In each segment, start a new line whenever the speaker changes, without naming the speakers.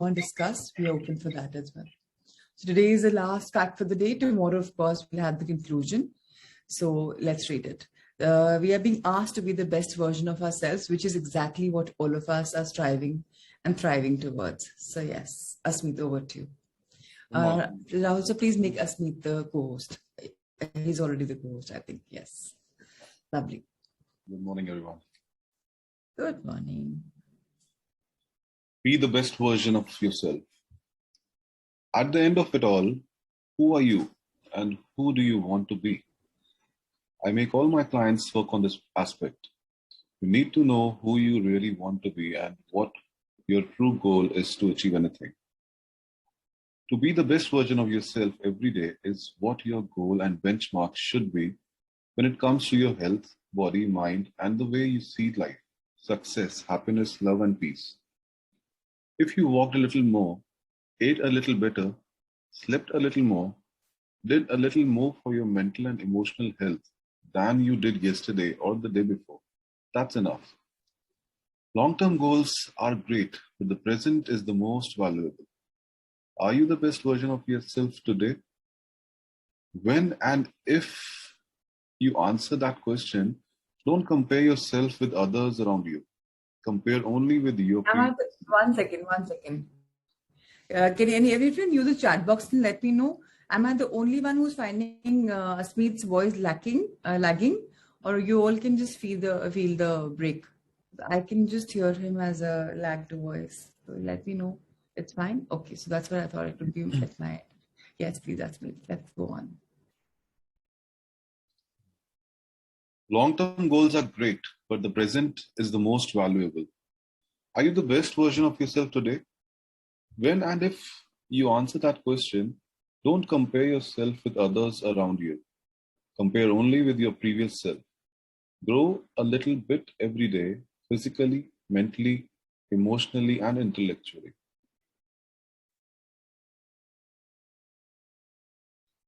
and discuss, we are open for that as well. So today is the last fact for the day. Tomorrow, of course, we'll have the conclusion. So let's read it. We are being asked to be the best version of ourselves, which is exactly what all of us are striving and thriving towards. So yes, Asmeet, over to you. Rahul, so please make Asmeet the co-host. He's already the co-host, I think. Yes. Lovely.
Good morning, everyone.
Good morning.
Be the best version of yourself. At the end of it all, who are you and who do you want to be? I make all my clients work on this aspect. You need to know who you really want to be and what your true goal is to achieve anything. To be the best version of yourself every day is what your goal and benchmark should be when it comes to your health, body, mind, and the way you see life, success, happiness, love, and peace. If you walked a little more, ate a little better, slept a little more, did a little more for your mental and emotional health than you did yesterday or the day before, that's enough. Long-term goals are great, but the present is the most valuable. Are you the best version of yourself today? When and if you answer that question, don't compare yourself with others around you. Compare only with your
peers. One second. Can everyone use the chat box and let me know? Am I the only one who's finding Asmeet's voice lagging, or you all can just feel the break? I can just hear him as a lagged voice. So let me know. It's fine. Okay, so that's what I thought it would be at my end. Yes, please, that's me. Let's go on.
Long-term goals are great, but the present is the most valuable. Are you the best version of yourself today? When and if you answer that question, don't compare yourself with others around you. Compare only with your previous self. Grow a little bit every day, physically, mentally, emotionally, and intellectually.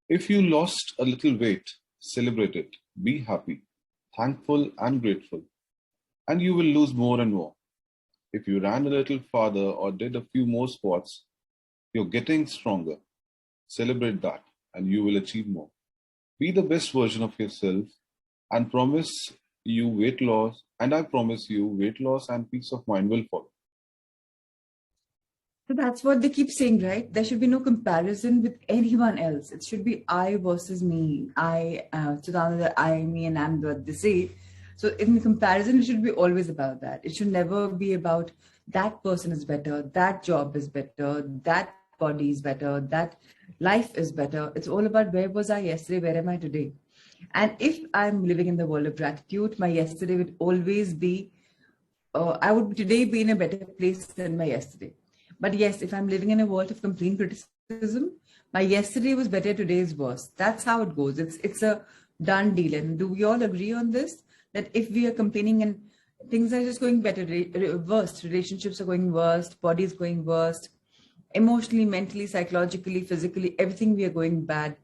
If you lost a little weight, celebrate it. Be happy, thankful, and grateful. And you will lose more and more. If you ran a little farther or did a few more squats, you're getting stronger. Celebrate that and you will achieve more. Be the best version of yourself and I promise you weight loss and peace of mind will follow.
So that's what they keep saying, right? There should be no comparison with anyone else. It should be I versus me. Sudhana, I, me, and I'm what they say. So in comparison, it should be always about that. It should never be about that person is better, that job is better, that body is better, that life is better. It's all about where was I yesterday, where am I today? And if I'm living in the world of gratitude, my yesterday would always be, I would today be in a better place than my yesterday. But yes, if I'm living in a world of complete criticism, my yesterday was better, today is worse. That's how it goes. It's a done deal. And do we all agree on this? That if we are complaining and things are just going better, worst, relationships are going worst, body is going worst, emotionally, mentally, psychologically, physically, everything we are going bad.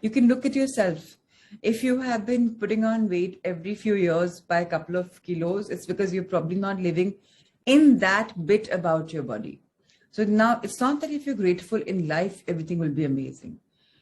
You can look at yourself. If you have been putting on weight every few years by a couple of kilos, it's because you're probably not living in that bit about your body. So now it's not that if you're grateful in life, everything will be amazing.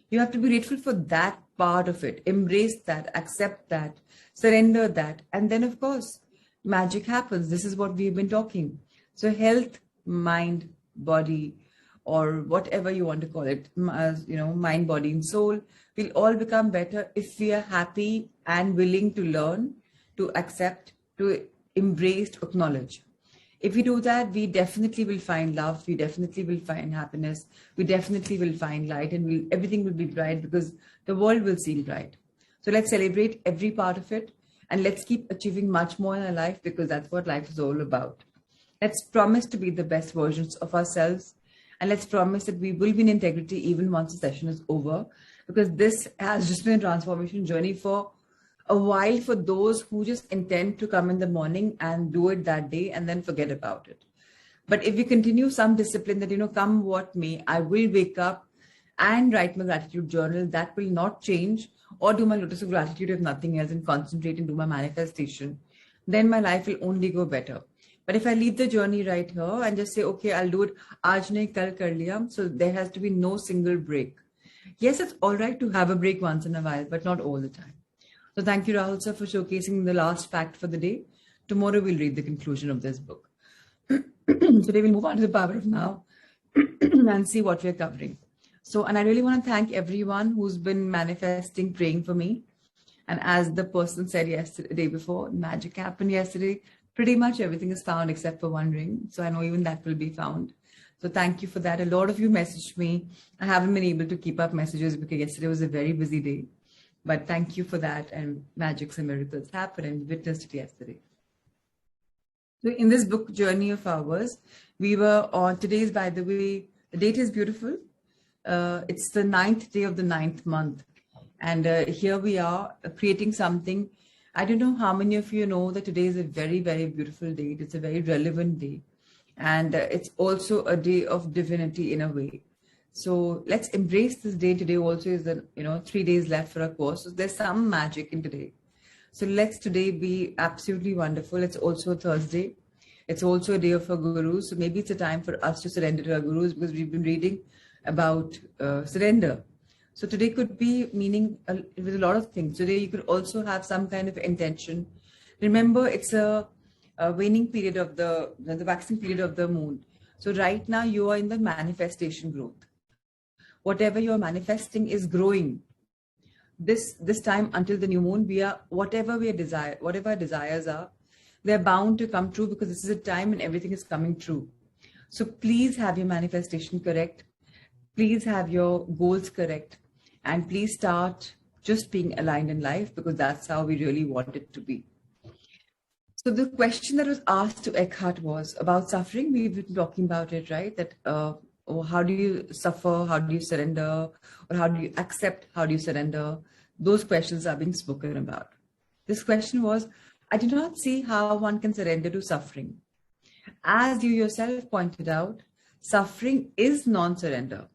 You have to be grateful for that part of it. Embrace that, accept that, surrender that. And then, of course, magic happens. This is what we've been talking. So health, mind, body, or whatever you want to call it, mind, body, and soul will all become better if we are happy and willing to learn, to accept, to embrace, to acknowledge. If we do that, we definitely will find love. We definitely will find happiness. We definitely will find light, and everything will be bright because the world will seem bright. So let's celebrate every part of it, and let's keep achieving much more in our life because that's what life is all about. Let's promise to be the best versions of ourselves, and let's promise that we will be in integrity even once the session is over, because this has just been a transformation journey for a while for those who just intend to come in the morning and do it that day and then forget about it. But if we continue some discipline that, come what may, I will wake up and write my gratitude journal, that will not change, or do my lotus of gratitude if nothing else and concentrate and do my manifestation, then my life will only go better. But if I leave the journey right here and just say, okay, I'll do it, aaj nahi, kal kar liya, so there has to be no single break. Yes, it's all right to have a break once in a while, but not all the time. So thank you, Rahul sir, for showcasing the last fact for the day. Tomorrow we'll read the conclusion of this book. Today we'll move on to the power of now and see what we're covering. So, and I really want to thank everyone who's been manifesting, praying for me. And as the person said yesterday, day before, magic happened yesterday. Pretty much everything is found except for one ring. So I know even that will be found. So thank you for that. A lot of you messaged me. I haven't been able to keep up messages because yesterday was a very busy day. But thank you for that. And magics and miracles happened and witnessed it yesterday. So in this book journey of ours, we were on today's, by the way, the date is beautiful. It's the 9th day of the 9th month. And here we are creating something. I don't know how many of you know that today is a very, very beautiful day. It's a very relevant day. And it's also a day of divinity in a way. So let's embrace this day. Today also is the, 3 days left for our course. So there's some magic in today. So let's today be absolutely wonderful. It's also a Thursday. It's also a day of our gurus. So maybe it's a time for us to surrender to our gurus because we've been reading about surrender. So today could be meaning with a lot of things. Today you could also have some kind of intention. Remember, it's a waning period of the waxing period of the moon. So right now you are in the manifestation growth. Whatever you are manifesting is growing. This time until the new moon, whatever our desires are, they're bound to come true because this is a time when everything is coming true. So please have your manifestation correct. Please have your goals correct. And please start just being aligned in life because that's how we really want it to be. So the question that was asked to Eckhart was about suffering. We've been talking about it, right? That how do you suffer? How do you surrender? Or how do you accept? How do you surrender? Those questions are being spoken about. This question was, I do not see how one can surrender to suffering. As you yourself pointed out, suffering is non-surrender.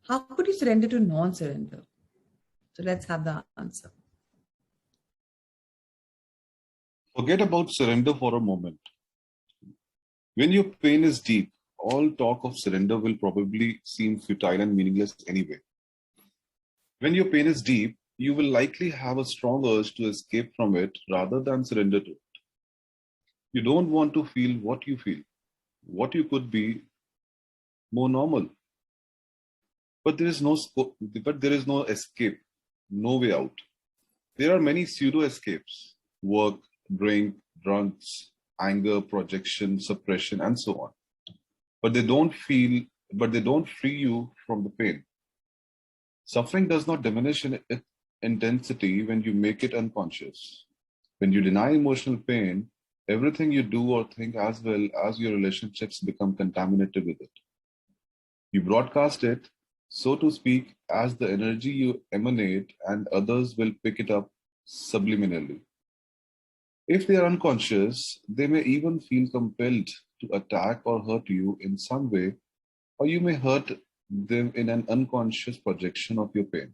How could you surrender to non-surrender? So let's have the answer.
Forget about surrender for a moment. When your pain is deep, all talk of surrender will probably seem futile and meaningless anyway. When your pain is deep, you will likely have a strong urge to escape from it rather than surrender to it. You don't want to feel what you feel, what you could be more normal. But there is no escape, no way out. There are many pseudo escapes: work, drink, drugs, anger, projection, suppression, and so on. But they don't free you from the pain. Suffering does not diminish in its intensity when you make it unconscious. When you deny emotional pain, everything you do or think as well as your relationships become contaminated with it. You broadcast it, so to speak, as the energy you emanate, and others will pick it up subliminally. If they are unconscious, they may even feel compelled to attack or hurt you in some way, or you may hurt them in an unconscious projection of your pain.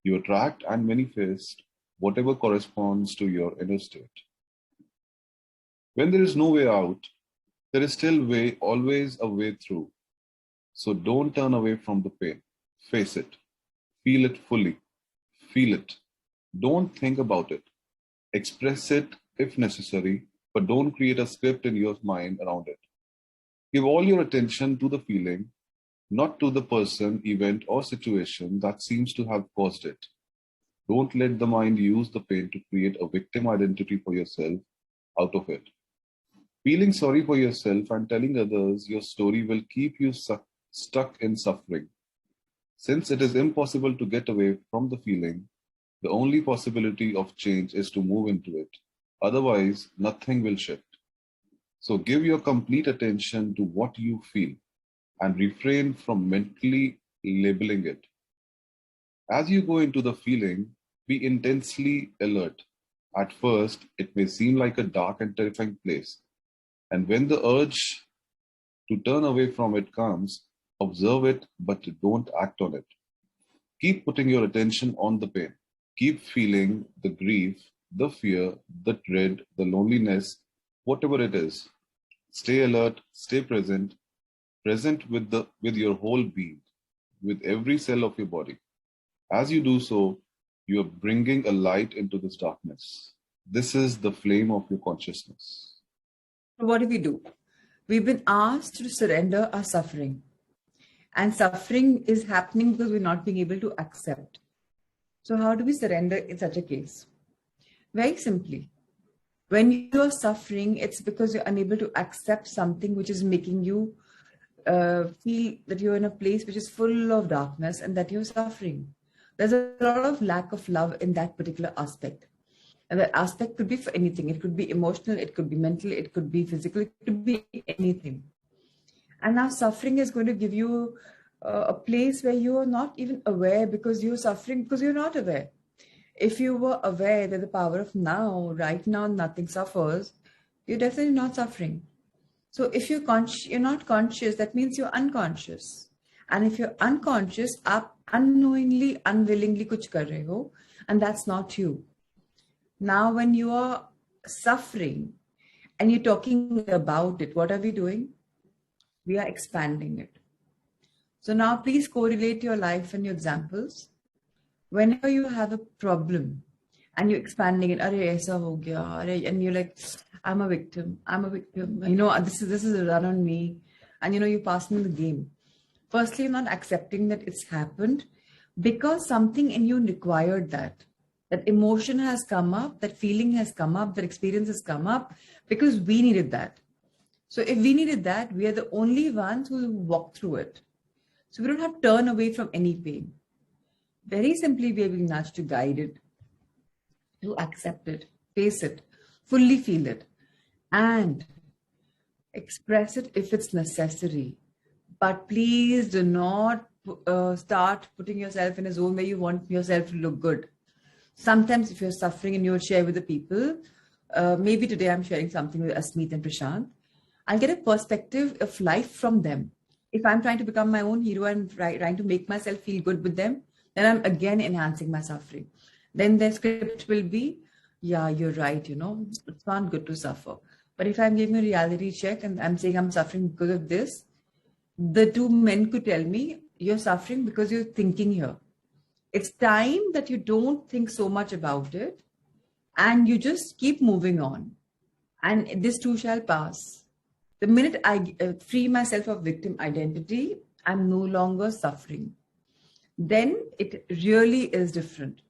You attract and manifest whatever corresponds to your inner state. When there is no way out, there is still always a way through. So don't turn away from the pain. Face it. Feel it fully. Feel it. Don't think about it. Express it if necessary, but don't create a script in your mind around it. Give all your attention to the feeling, not to the person, event, or situation that seems to have caused it. Don't let the mind use the pain to create a victim identity for yourself out of it. Feeling sorry for yourself and telling others your story will keep you stuck in suffering. Since it is impossible to get away from the feeling, the only possibility of change is to move into it. Otherwise, nothing will shift. So give your complete attention to what you feel and refrain from mentally labeling it. As you go into the feeling, be intensely alert. At first, it may seem like a dark and terrifying place. And when the urge to turn away from it comes, observe it, but don't act on it. Keep putting your attention on the pain. Keep feeling the grief, the fear, the dread, the loneliness, whatever it is, stay alert, stay present, present with your whole being, with every cell of your body. As you do so, you are bringing a light into this darkness. This is the flame of your consciousness.
What do? We've been asked to surrender our suffering. And suffering is happening because we're not being able to accept. So how do we surrender in such a case? Very simply, when you are suffering, it's because you're unable to accept something which is making you feel that you're in a place which is full of darkness and that you're suffering. There's a lot of lack of love in that particular aspect. And that aspect could be for anything. It could be emotional, it could be mental, it could be physical, it could be anything. And now suffering is going to give you a place where you are not even aware because you're suffering because you're not aware. If you were aware that the power of now, right now, nothing suffers, you're definitely not suffering. So if you're not conscious, that means you're unconscious. And if you're unconscious, आप unknowingly, unwillingly कुछ कर रहे हो, and that's not you. Now, when you are suffering and you're talking about it, what are we doing? We are expanding it. So now please correlate your life and your examples. Whenever you have a problem and you're expanding it, Arey, aisa ho gaya, Arey, and you're like, I'm a victim. You know, this is a run on me. And you know, you're passing the game. Firstly, you're not accepting that it's happened because something in you required that. That emotion has come up, that feeling has come up, that experience has come up because we needed that. So if we needed that, we are the only ones who walk through it. So we don't have to turn away from any pain. Very simply, we are being nudged to guide it, to accept it, face it, fully feel it, and express it if it's necessary. But please do not start putting yourself in a zone where you want yourself to look good. Sometimes if you're suffering and you'll share with the people, maybe today I'm sharing something with Asmeet and Prashant, I'll get a perspective of life from them. If I'm trying to become my own hero and trying to make myself feel good with them, then I'm again enhancing my suffering. Then their script will be, yeah, you're right, you know, it's not good to suffer. But if I'm giving a reality check and I'm saying I'm suffering because of this, the two men could tell me, you're suffering because you're thinking here. It's time that you don't think so much about it and you just keep moving on. And this too shall pass. The minute I free myself of victim identity, I'm no longer suffering. Then it really is different.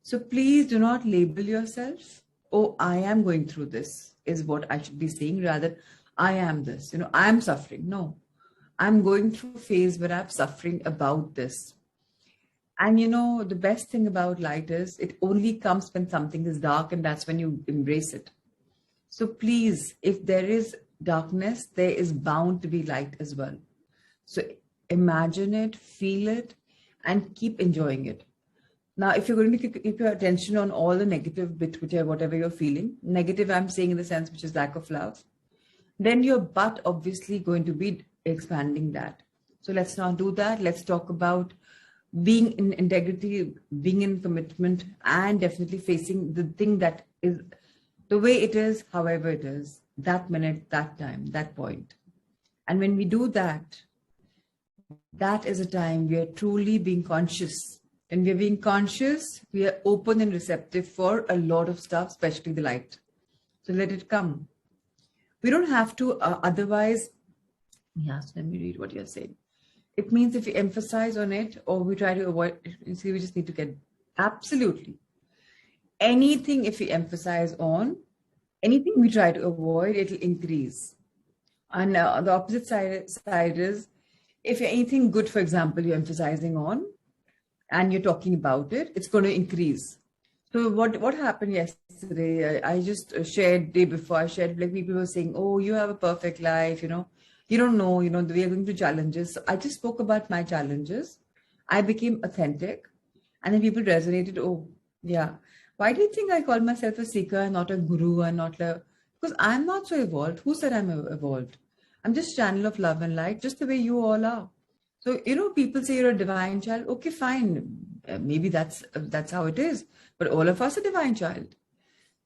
So please do not label yourself, oh, I am going through this, is what I should be saying, rather, I am this, you know, I am suffering. No, I'm going through a phase where I'm suffering about this. And you know, the best thing about light is it only comes when something is dark, and that's when you embrace it. So please, if there is darkness, there is bound to be light as well. So imagine it, feel it, and keep enjoying it. Now, if you're going to keep your attention on all the negative bit, whatever you're feeling, negative, I'm saying in the sense which is lack of love, then your butt obviously going to be expanding that. So let's not do that. Let's talk about being in integrity, being in commitment, and definitely facing the thing that is the way it is, however it is, that minute, that time, that point. And when we do that, that is a time we are truly being conscious. When we are being conscious, we are open and receptive for a lot of stuff, especially the light. So let it come. We don't have to otherwise. Yes, let me read what you're saying. It means if we emphasize on it or we try to avoid, you see, we just need to get absolutely anything. If we emphasize on anything we try to avoid, it'll increase. And the opposite side is if anything good, for example, you're emphasizing on and you're talking about it, it's going to increase. So what happened yesterday? I just shared day before. I shared like people were saying, "Oh, you have a perfect life," you know. You don't know, you know, we are going through challenges. So I just spoke about my challenges. I became authentic, and then people resonated. Oh, yeah. Why do you think I call myself a seeker and not a guru and not a? Because I'm not so evolved. Who said I'm evolved? I'm just channel of love and light, just the way you all are. So, you know, people say you're a divine child. Okay, fine. Maybe that's how it is. But all of us are divine child.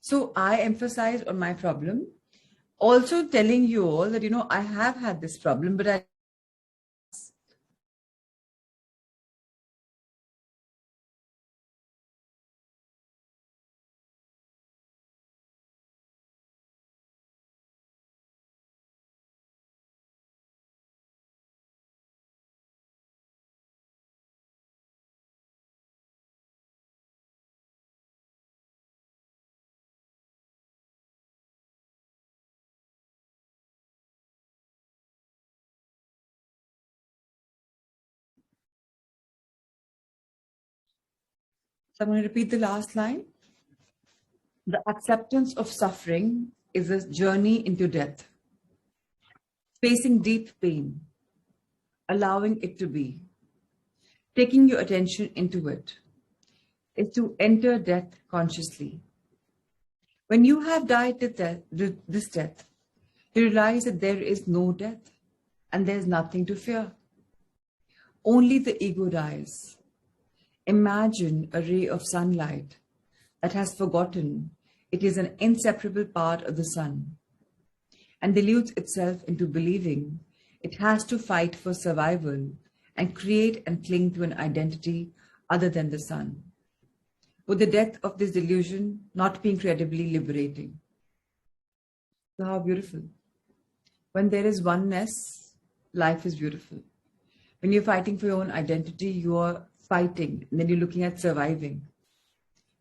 So I emphasized on my problem. Also telling you all that, I have had this problem, but So I'm going to repeat the last line. The acceptance of suffering is a journey into death, facing deep pain, allowing it to be, taking your attention into it, is to enter death consciously. When you have died this death, you realize that there is no death and there is nothing to fear. Only the ego dies. Imagine a ray of sunlight that has forgotten it is an inseparable part of the sun and deludes itself into believing it has to fight for survival and create and cling to an identity other than the sun. With the death of this delusion not be incredibly liberating. So how beautiful. When there is oneness, life is beautiful. When you're fighting for your own identity, you are fighting, and then you're looking at surviving.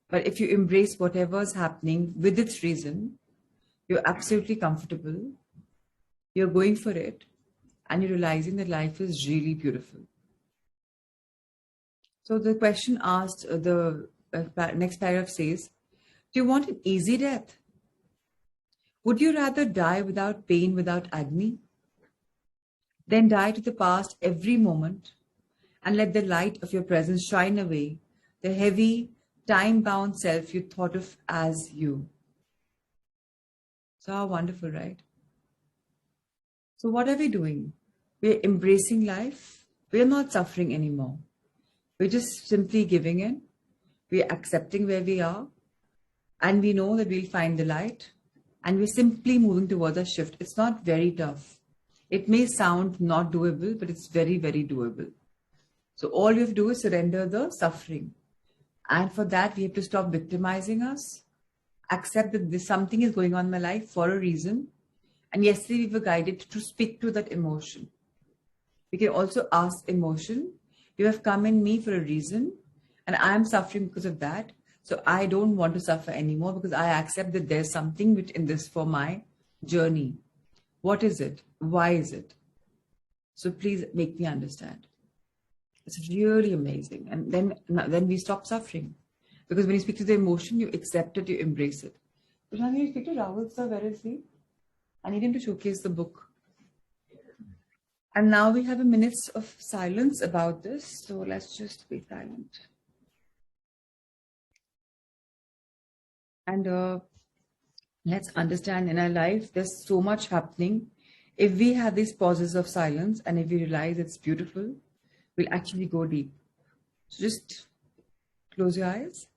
But if you embrace whatever is happening with its reason, you're absolutely comfortable, you're going for it, and you're realizing that life is really beautiful. So the question asked, the next paragraph says, do you want an easy death? Would you rather die without pain, without agony? Then die to the past every moment and let the light of your presence shine away the heavy, time-bound self you thought of as you. So how wonderful, right? So what are we doing? We're embracing life. We're not suffering anymore. We're just simply giving in. We're accepting where we are. And we know that we'll find the light. And we're simply moving towards a shift. It's not very tough. It may sound not doable, but it's very, very doable. So all you have to do is surrender the suffering. And for that, we have to stop victimizing us, accept that this something is going on in my life for a reason. And yesterday we were guided to speak to that emotion. We can also ask emotion, you have come in me for a reason, and I am suffering because of that. So I don't want to suffer anymore because I accept that there's something which in this for my journey. What is it? Why is it? So please make me understand. It's really amazing. And then we stop suffering. Because when you speak to the emotion, you accept it, you embrace it. But when you speak to Rahul sir, where is he? I need him to showcase the book. And now we have a minute of silence about this. So let's just be silent. And let's understand in our life, there's so much happening. If we have these pauses of silence and if we realize it's beautiful, we'll actually go deep. So just close your eyes.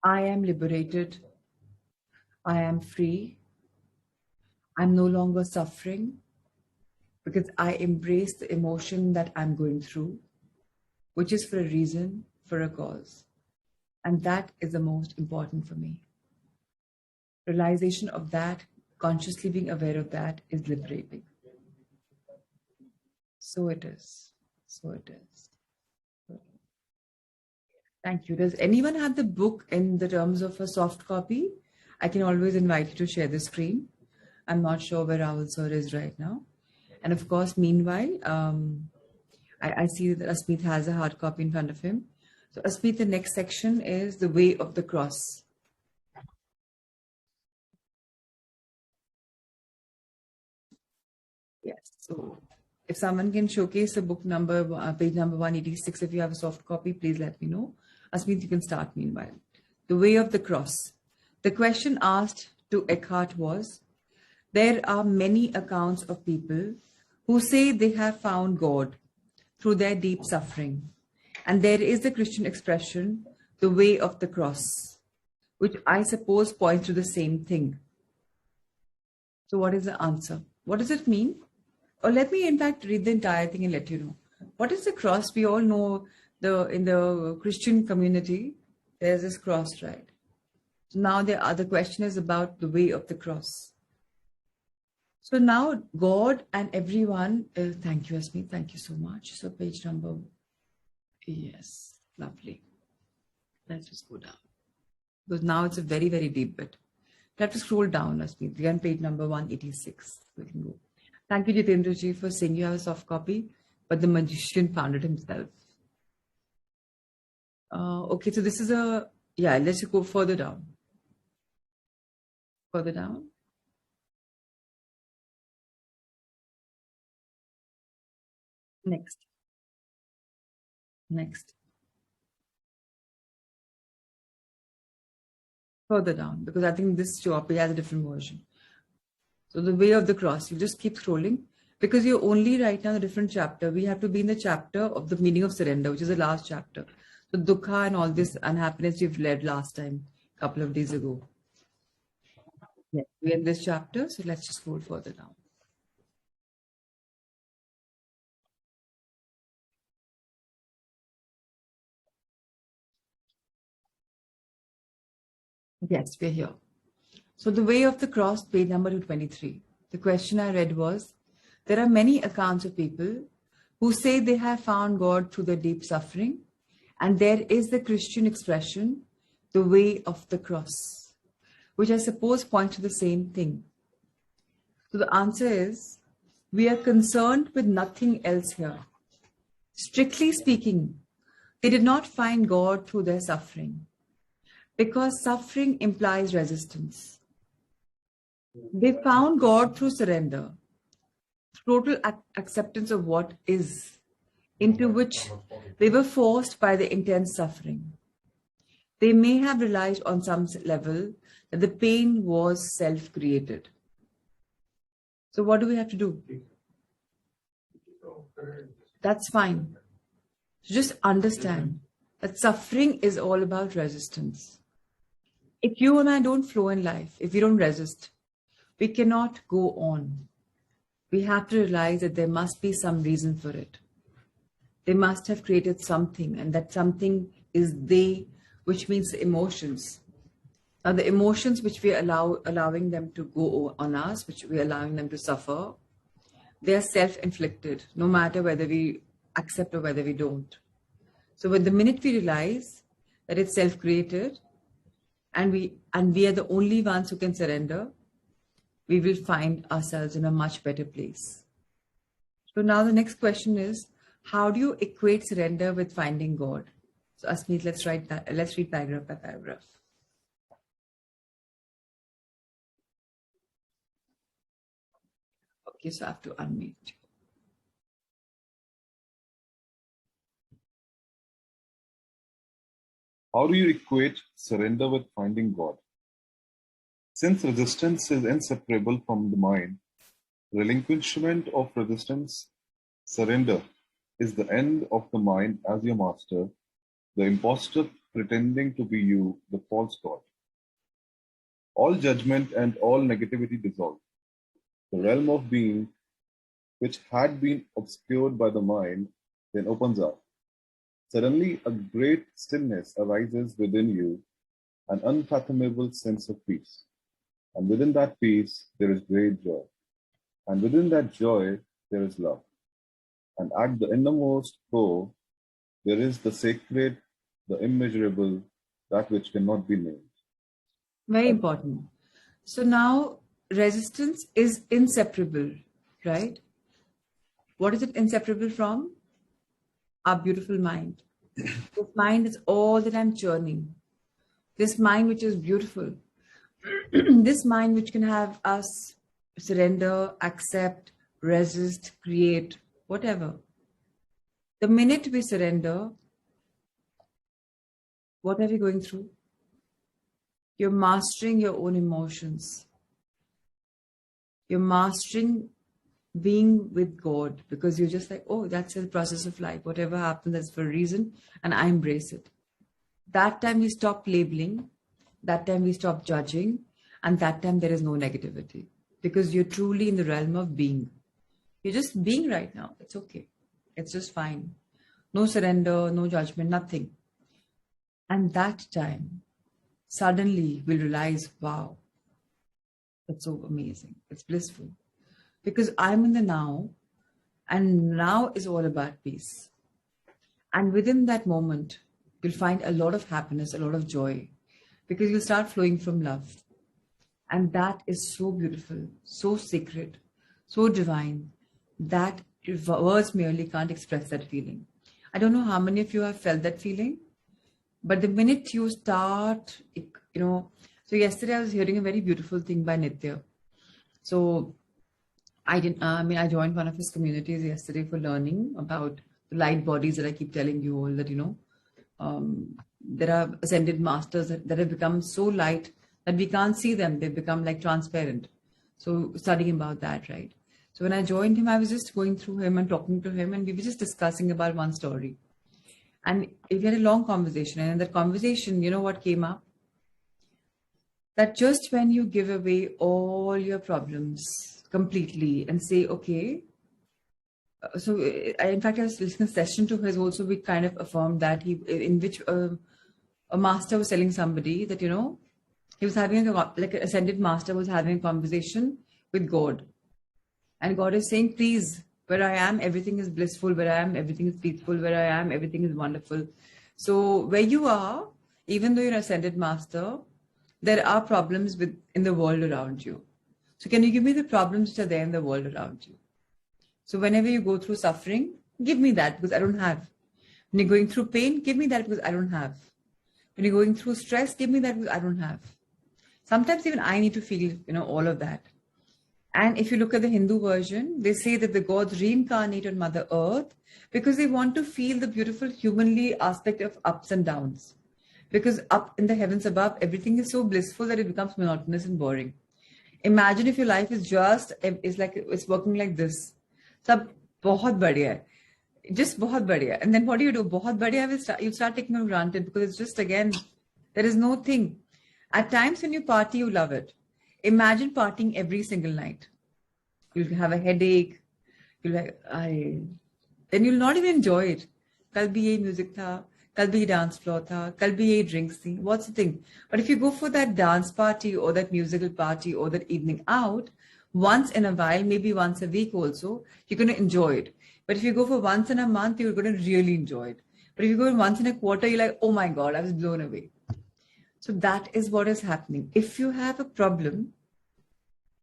I am liberated. I am free. I'm no longer suffering because I embrace the emotion that I'm going through, which is for a reason, for a cause. And that is the most important for me. Realization of that, consciously being aware of that is liberating. So it is. So it is. Thank you. Does anyone have the book in the terms of a soft copy? I can always invite you to share the screen. I'm not sure where Rahul sir is right now. And of course, meanwhile, I see that Asmeet has a hard copy in front of him. So Asmeet, the next section is the way of the cross. Yes. So if someone can showcase the book number, page number 186, if you have a soft copy, please let me know. Asmeet, you can start meanwhile. The Way of the Cross. The question asked to Eckhart was, there are many accounts of people who say they have found God through their deep suffering. And there is the Christian expression, the way of the cross, which I suppose points to the same thing. So what is the answer? What does it mean? Or let me in fact read the entire thing and let you know. What is the cross? We all know in the Christian community, there's this cross, right? So now the other question is about the way of the cross. So now God and everyone, thank you, Asmi, thank you so much. So page number, yes, lovely. Let's just go down. Because now it's a very, very deep bit. You have to scroll down, Asmi. We're on page number 186. We can go. Thank you, Jitendra ji, for saying you have a soft copy, but the magician found it himself. Okay, so this is let's go further down. Further down. Next. Next. Further down, because I think this copy has a different version. So the Way of the Cross, you just keep scrolling because you're only right now in a different chapter. We have to be in the chapter of the meaning of surrender, which is the last chapter. So dukkha and all this unhappiness you've led last time, a couple of days ago. Yeah, we're in this chapter, so let's just scroll further down. Yes, we're here. So the Way of the Cross, page number 223. The question I read was, there are many accounts of people who say they have found God through their deep suffering, and there is the Christian expression, the way of the cross, which I suppose points to the same thing. So the answer is, we are concerned with nothing else here. Strictly speaking, they did not find God through their suffering, because suffering implies resistance. They found God through surrender, total acceptance of what is, into which they were forced by the intense suffering. They may have realized on some level that the pain was self-created. So what do we have to do? That's fine. So just understand that suffering is all about resistance. If you and I don't flow in life, if we don't resist, we cannot go on. We have to realize that there must be some reason for it. They must have created something, and that something is they, which means the emotions. Now, the emotions which we are allowing them to go on us, which we are allowing them to suffer, they are self-inflicted, no matter whether we accept or whether we don't. So when the minute we realize that it's self-created, and we are the only ones who can surrender, we will find ourselves in a much better place. So now the next question is, how do you equate surrender with finding God? So Asmeet, let's read paragraph by paragraph. Okay, so I have to unmute.
How do you equate surrender with finding God? Since resistance is inseparable from the mind, relinquishment of resistance, surrender, is the end of the mind as your master, the impostor pretending to be you, the false God. All judgment and all negativity dissolve. The realm of being, which had been obscured by the mind, then opens up. Suddenly, a great stillness arises within you, an unfathomable sense of peace. And within that peace, there is great joy. And within that joy, there is love. And at the innermost core, there is the sacred, the immeasurable, that which cannot be named.
Very important. So now resistance is inseparable, right? What is it inseparable from? Our beautiful mind. This mind is all that I'm churning. This mind which is beautiful. This mind which can have us surrender, accept, resist, create, whatever. The minute we surrender, what are we going through? You're mastering your own emotions. You're mastering being with God, because you're just like, oh, that's the process of life. Whatever happens, that's for a reason, and I embrace it. That time we stop labeling, that time we stop judging, and that time there is no negativity, because you're truly in the realm of being. You're just being right now. It's okay. It's just fine. No surrender, no judgment, nothing. And that time, suddenly we'll realize, wow, that's so amazing. It's blissful. Because I'm in the now, and now is all about peace. And within that moment, you'll find a lot of happiness, a lot of joy, because you'll start flowing from love. And that is so beautiful, so sacred, so divine, that words merely can't express that feeling. I don't know how many of you have felt that feeling, but the minute you start, so yesterday I was hearing a very beautiful thing by Nitya. So I joined one of his communities yesterday for learning about the light bodies that I keep telling you all that, there are ascended masters that have become so light that we can't see them. They become like transparent. So studying about that, right? So when I joined him, I was just going through him and talking to him, and we were just discussing about one story. And we had a long conversation, and in that conversation, you know what came up? That just when you give away all your problems completely and say, okay, in fact, I was listening to a session to his also, we kind of affirmed that in which a master was telling somebody that, he was having like an ascended master was having a conversation with God. And God is saying, please, where I am, everything is blissful. Where I am, everything is peaceful. Where I am, everything is wonderful. So where you are, even though you're an ascended master, there are problems in the world around you. So can you give me the problems which are there in the world around you? So whenever you go through suffering, give me that, because I don't have. When you're going through pain, give me that, because I don't have. When you're going through stress, give me that, because I don't have. Sometimes even I need to feel, all of that. And if you look at the Hindu version, they say that the gods reincarnate on Mother Earth because they want to feel the beautiful humanly aspect of ups and downs. Because up in the heavens above, everything is so blissful that it becomes monotonous and boring. Imagine if your life is it's working like this. Sab bahut badhiya hai. Just bahut badhiya. And then what do? Bahut badhiya you start taking for granted, because it's just, again, there is no thing. At times when you party, you love it. Imagine partying every single night. You'll have a headache. Then you'll not even enjoy it. Kal bhi ye music tha, kal bhi dance floor tha, kal bhi ye drinks thi. What's the thing? But if you go for that dance party or that musical party or that evening out, once in a while, maybe once a week also, you're going to enjoy it. But if you go for once in a month, you're going to really enjoy it. But if you go once in a quarter, you're like, oh my God, I was blown away. So that is what is happening. If you have a problem,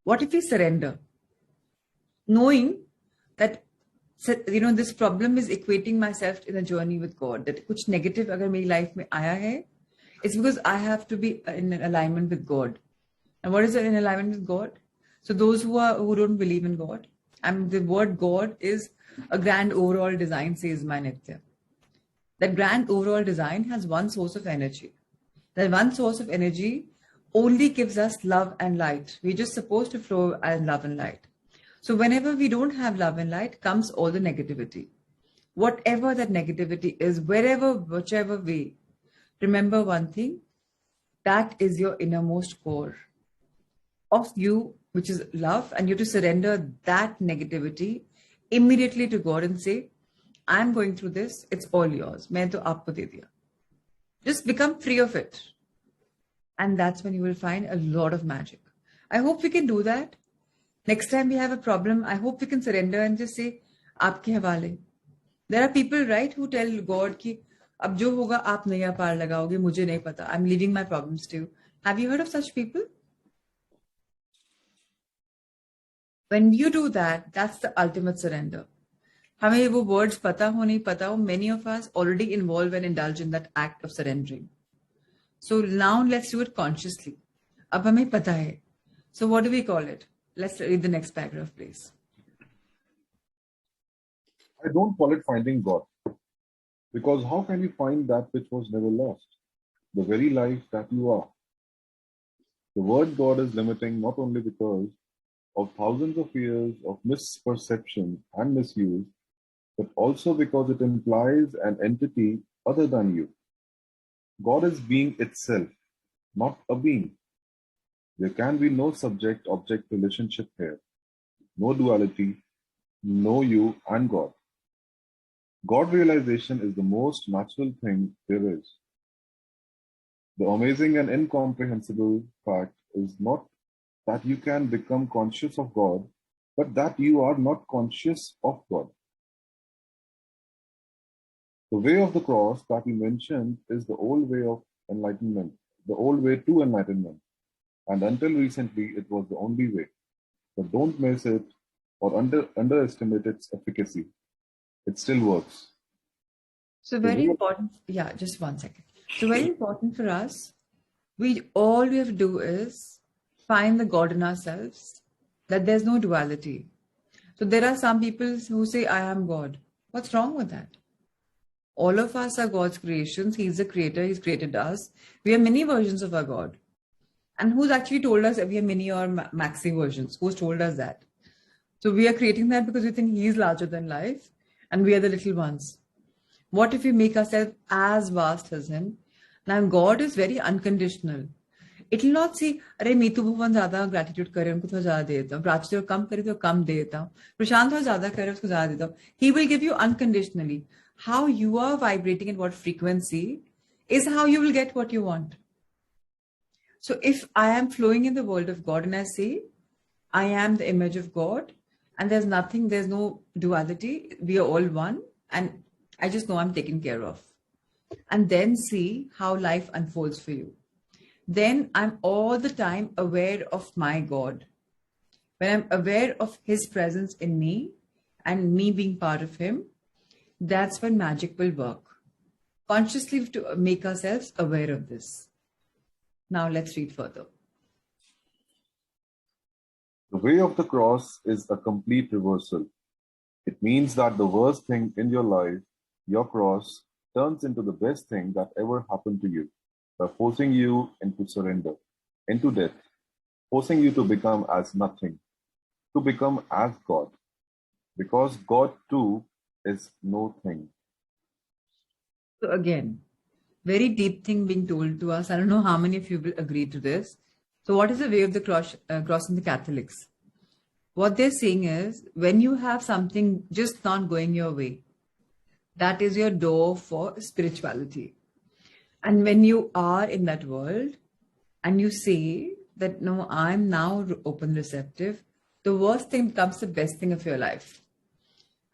what if we surrender? Knowing that, this problem is equating myself in a journey with God. That kuch negative agar meri life mein aaya hai, it's because I have to be in alignment with God. And what is in alignment with God? So those who don't believe in God, the word God is a grand overall design, says my Nitya. That grand overall design has one source of energy. That one source of energy only gives us love and light. We're just supposed to flow as love and light. So whenever we don't have love and light, comes all the negativity. Whatever that negativity is, whichever way, remember one thing, that is your innermost core of you, which is love, and you have to surrender that negativity immediately to God and say, I'm going through this, it's all yours. Main to aapko de diya. Just become free of it. And that's when you will find a lot of magic. I hope we can do that. Next time we have a problem, I hope we can surrender and just say, aapke hawale. There are people, right, who tell God ki, ab jo hoga aap naya paar lagaoge, mujhe nahi pata. I'm leaving my problems to you. Have you heard of such people? When you do that, that's the ultimate surrender. हमें वो words पता हो नहीं पता हो, many of us already involve and indulge in that act of surrendering. So now let's do it consciously. अब हमें पता है. So what do we call it? Let's read the next paragraph, please.
I don't call it finding God, because how can you find that which was never lost? The very life that you are. The word God is limiting not only because of thousands of years of misperception and misuse, but also because it implies an entity other than you. God is being itself, not a being. There can be no subject object relationship here, no duality, no you and God. God realization is the most natural thing there is. The amazing and incomprehensible fact is not that you can become conscious of God, but that you are not conscious of God. The way of the cross that we mentioned is the old way of enlightenment, the old way to enlightenment. And until recently, it was the only way. But don't miss it or underestimate its efficacy. It still works.
So
The
very
way of,
important. Yeah, just 1 second. So very important for us. All we have to do is find the God in ourselves. That there's no duality. So there are some people who say, "I am God." What's wrong with that? All of us are God's creations. He's the creator. He's created us. We are many versions of our God. And who's actually told us that we are mini or maxi versions? Who's told us that? So we are creating that because we think He's larger than life and we are the little ones. What if we make ourselves as vast as Him? Now, God is very unconditional. It will not say, अरे मीतू भवन ज्यादा gratitude करे उनको थोड़ा ज्यादा दे देता हूँ, प्राची जो कम करे तो कम दे देता हूँ, प्रशांत थोड़ा ज्यादा करे उसको ज्यादा देता हूँ. He will give you unconditionally. How you are vibrating at what frequency is how you will get what you want. So if I am flowing in the world of God and I say, I am the image of God and there's nothing, there's no duality, we are all one, and I just know I'm taken care of. And then see how life unfolds for you. Then I'm all the time aware of my God. When I'm aware of His presence in me and me being part of Him, that's when magic will work. Consciously, we have to make ourselves aware of this. Now let's read further.
the way of the cross is a complete reversal. It means that the worst thing in your life, your cross, turns into the best thing that ever happened to you by forcing you into surrender, into death, forcing you to become as nothing, to become as God, because God too is no thing.
So again, very deep thing being told to us. I don't know how many of you will agree to this. So what is the way of the cross in the Catholics? What they're saying is when you have something just not going your way, that is your door for spirituality. And when you are in that world and you say that, no, I'm now open receptive, the worst thing becomes the best thing of your life.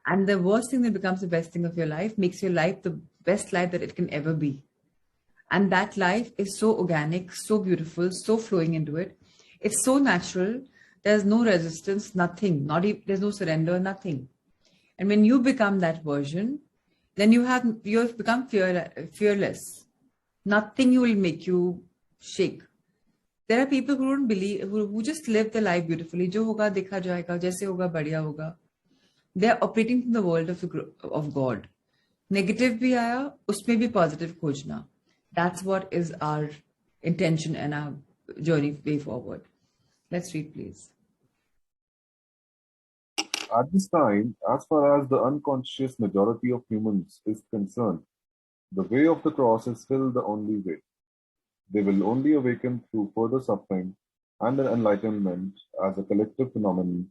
And the worst thing that becomes the best thing of your life makes your life the best life that it can ever be. And that life is so organic, so beautiful, so flowing into it. It's so natural. There's no resistance, nothing. Not even, there's no surrender, nothing. And when you become that version, then you've become fearless. Nothing will make you shake. There are people who don't believe, who just live their life beautifully. जो होगा देखा जाएगा, जैसे होगा बढ़िया होगा. They are operating from the world of God. Negative भी आया, उसमें भी positive खोजना. That's what is our intention and our journey way forward. Let's read, please.
At this time, as far as the unconscious majority of humans is concerned, the way of the cross is still the only way. They will only awaken through further suffering, and an enlightenment as a collective phenomenon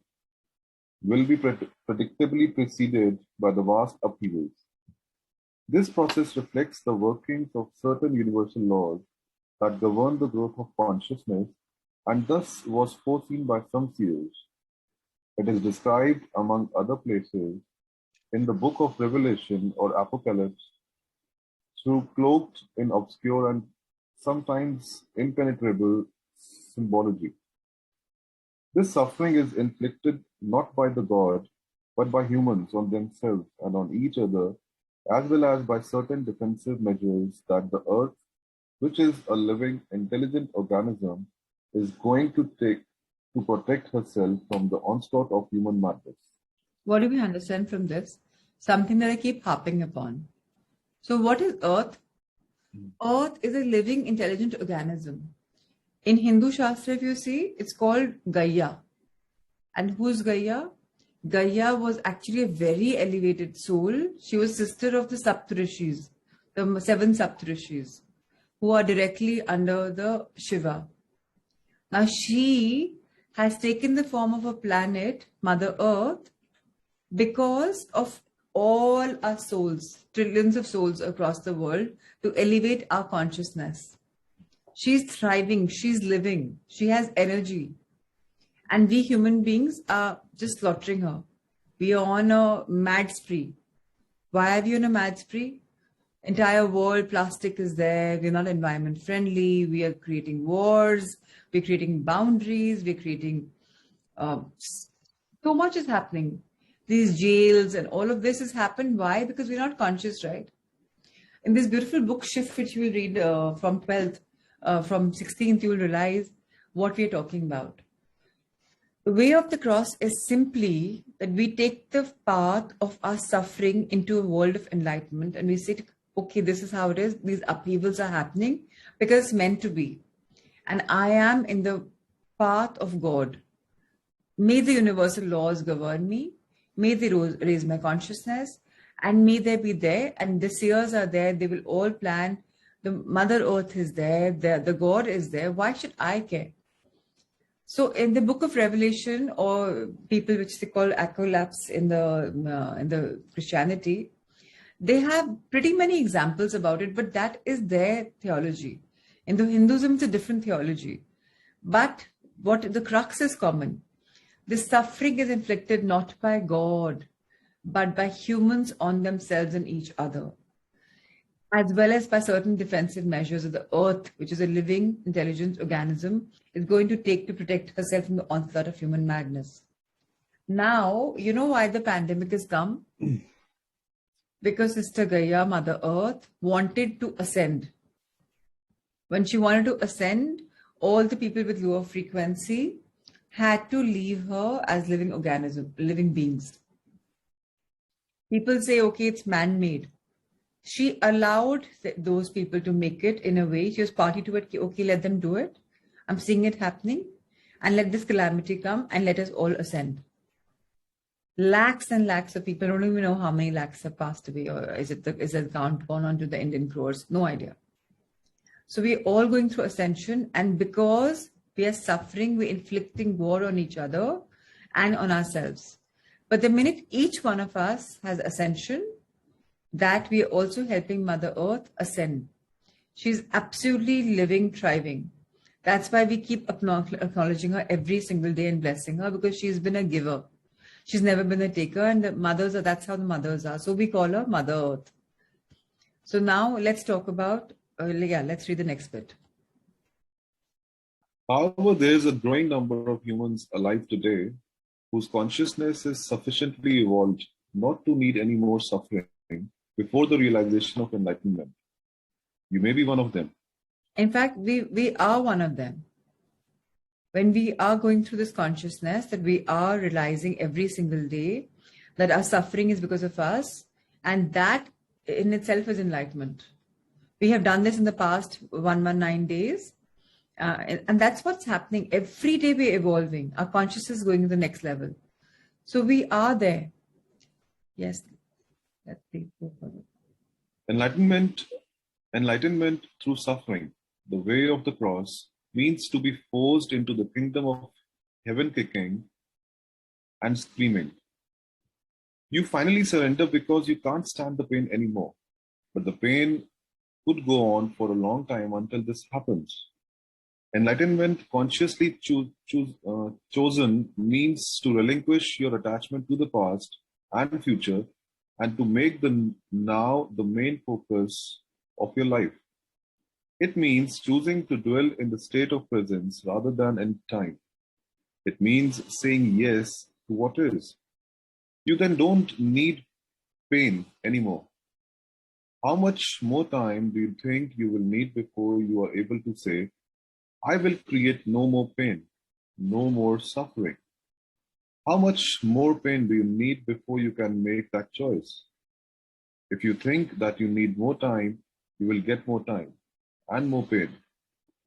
will be predictably preceded by the vast upheavals. This process reflects the workings of certain universal laws that govern the growth of consciousness and thus was foreseen by some seers. It is described, among other places, in the book of Revelation or Apocalypse, through cloaked in obscure and sometimes impenetrable symbology. This suffering is inflicted not by the God, but by humans on themselves and on each other, as well as by certain defensive measures that the earth, which is a living, intelligent organism, is going to take to protect herself from the onslaught of human madness.
What do we understand from this? something that I keep harping upon. So what is Earth? Earth is a living, intelligent organism. In Hindu Shastra, if you see, it's called Gaia. And who's Gaia? Gaia was actually a very elevated soul. She was sister of the Saptarishis, the seven Saptarishis, who are directly under the Shiva. Now she has taken the form of a planet, Mother Earth, because of all our souls, trillions of souls across the world, to elevate our consciousness. She's thriving, she's living, she has energy. And we human beings are just slaughtering her. We are on a mad spree. Why are we on a mad spree? Entire world, plastic is there. We're not environment friendly. We are creating wars. We're creating boundaries. We're creating so much is happening. These jails and all of this has happened. Why? Because we're not conscious, right? In this beautiful book shift, which you will read from 12th, from 16th, you will realize what we are talking about. The way of the cross is simply that we take the path of our suffering into a world of enlightenment and we say, okay, this is how it is. These upheavals are happening because it's meant to be. And I am in the path of God. May the universal laws govern me. May they raise my consciousness. And may they be there. And the seers are there. They will all plan. The Mother Earth is there. The God is there. Why should I care? So in the book of Revelation, or people which they call acolytes in the Christianity, they have pretty many examples about it, but that is their theology. In the Hinduism, it's a different theology. But what the crux is common. The suffering is inflicted not by God, but by humans on themselves and each other, as well as by certain defensive measures of the earth, which is a living, intelligent organism, is going to take to protect herself from the onslaught of human madness. Now, you know why the pandemic has come? Because Sister Gaia, Mother Earth, wanted to ascend. When she wanted to ascend, all the people with lower frequency had to leave her as living organism, living beings. People say, okay, it's man-made. She allowed those people to make it in a way. She was party to it. Okay, let them do it. I'm seeing it happening. And let this calamity come and let us all ascend. Lakhs and lakhs of people. I don't even know how many lakhs have passed away. Or is it count gone on to the Indian crores? No idea. So we're all going through ascension. And because we are suffering, we're inflicting war on each other and on ourselves. But the minute each one of us has ascension, that we are also helping Mother Earth ascend. She's absolutely living, thriving. That's why we keep acknowledging her every single day and blessing her, because she's been a giver. She's never been a taker, and the mothers are, that's how the mothers are. So we call her Mother Earth. So now let's talk about, let's read the next bit.
However, there is a growing number of humans alive today whose consciousness is sufficiently evolved not to need any more suffering before the realization of enlightenment. You may be one of them.
In fact, we are one of them. When we are going through this consciousness, that we are realizing every single day that our suffering is because of us, and that in itself is enlightenment. We have done this in the past 119 days, and that's what's happening. Every day we're evolving. Our consciousness is going to the next level. So we are there. Yes. Let's see.
Enlightenment through suffering, the way of the cross, means to be forced into the kingdom of heaven kicking and screaming. You finally surrender because you can't stand the pain anymore. But the pain could go on for a long time until this happens. Enlightenment consciously chosen means to relinquish your attachment to the past and future and to make the now the main focus of your life. It means choosing to dwell in the state of presence rather than in time. It means saying yes to what is. You then don't need pain anymore. How much more time do you think you will need before you are able to say, I will create no more pain, no more suffering? How much more pain do you need before you can make that choice? If you think that you need more time, you will get more time and more pain.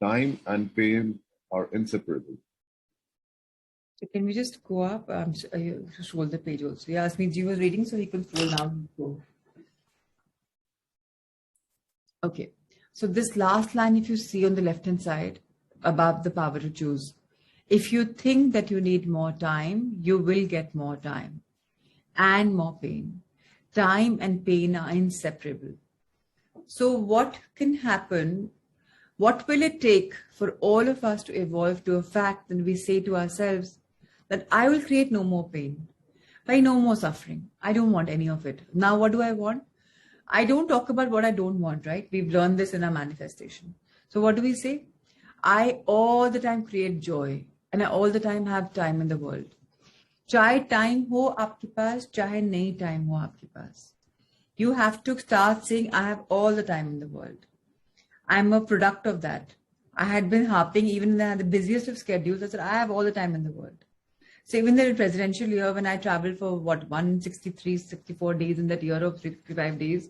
Time and pain are inseparable.
So can we just go up? You scroll the page also. He asked me, G was reading, so he can scroll now. Okay. So this last line, if you see on the left-hand side, above the power to choose, if you think that you need more time, you will get more time and more pain. Time and pain are inseparable. So what can happen? What will it take for all of us to evolve to a fact that we say to ourselves that I will create no more pain, by no more suffering. I don't want any of it. Now, what do I want? I don't talk about what I don't want, right? We've learned this in our manifestation. So what do we say? I all the time create joy and I all the time have time in the world. चाहे time हो आपके पास, चाहे नहीं time हो आपके पास. You have to start saying, I have all the time in the world. I'm a product of that. I had been harping even when I had the busiest of schedules. I said, I have all the time in the world. So even the presidential year when I traveled for 163, 64 days in that year of 65 days,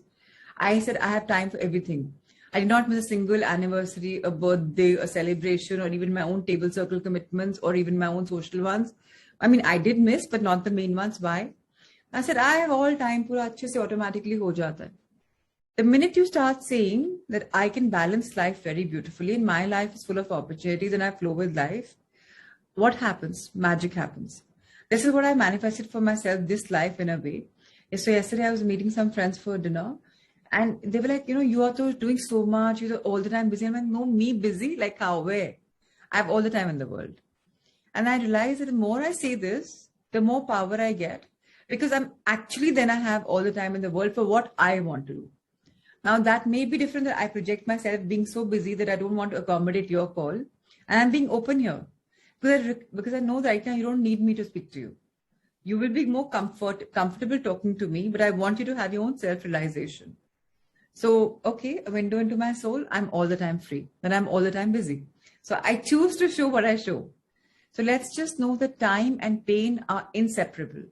I said, I have time for everything. I did not miss a single anniversary, a birthday, a celebration, or even my own table circle commitments, or even my own social ones. I mean, I did miss, but not the main ones. Why? I said, I have all time, पूरा अच्छे से automatically हो जाता है. The minute you start saying that I can balance life very beautifully and my life is full of opportunities and I flow with life, what happens? Magic happens. This is what I manifested for myself, this life in a way. So yesterday I was meeting some friends for dinner and they were like, you are doing so much, you're all the time busy. I'm like, no, me busy? Like how, where? I have all the time in the world. And I realized that the more I say this, the more power I get because then I have all the time in the world for what I want to do. Now that may be different that I project myself being so busy that I don't want to accommodate your call and I'm being open here because I know that right now you don't need me to speak to you. You will be more comfortable talking to me, but I want you to have your own self-realization. So, okay, a window into my soul, I'm all the time free and I'm all the time busy. So I choose to show what I show. So let's just know that time and pain are inseparable.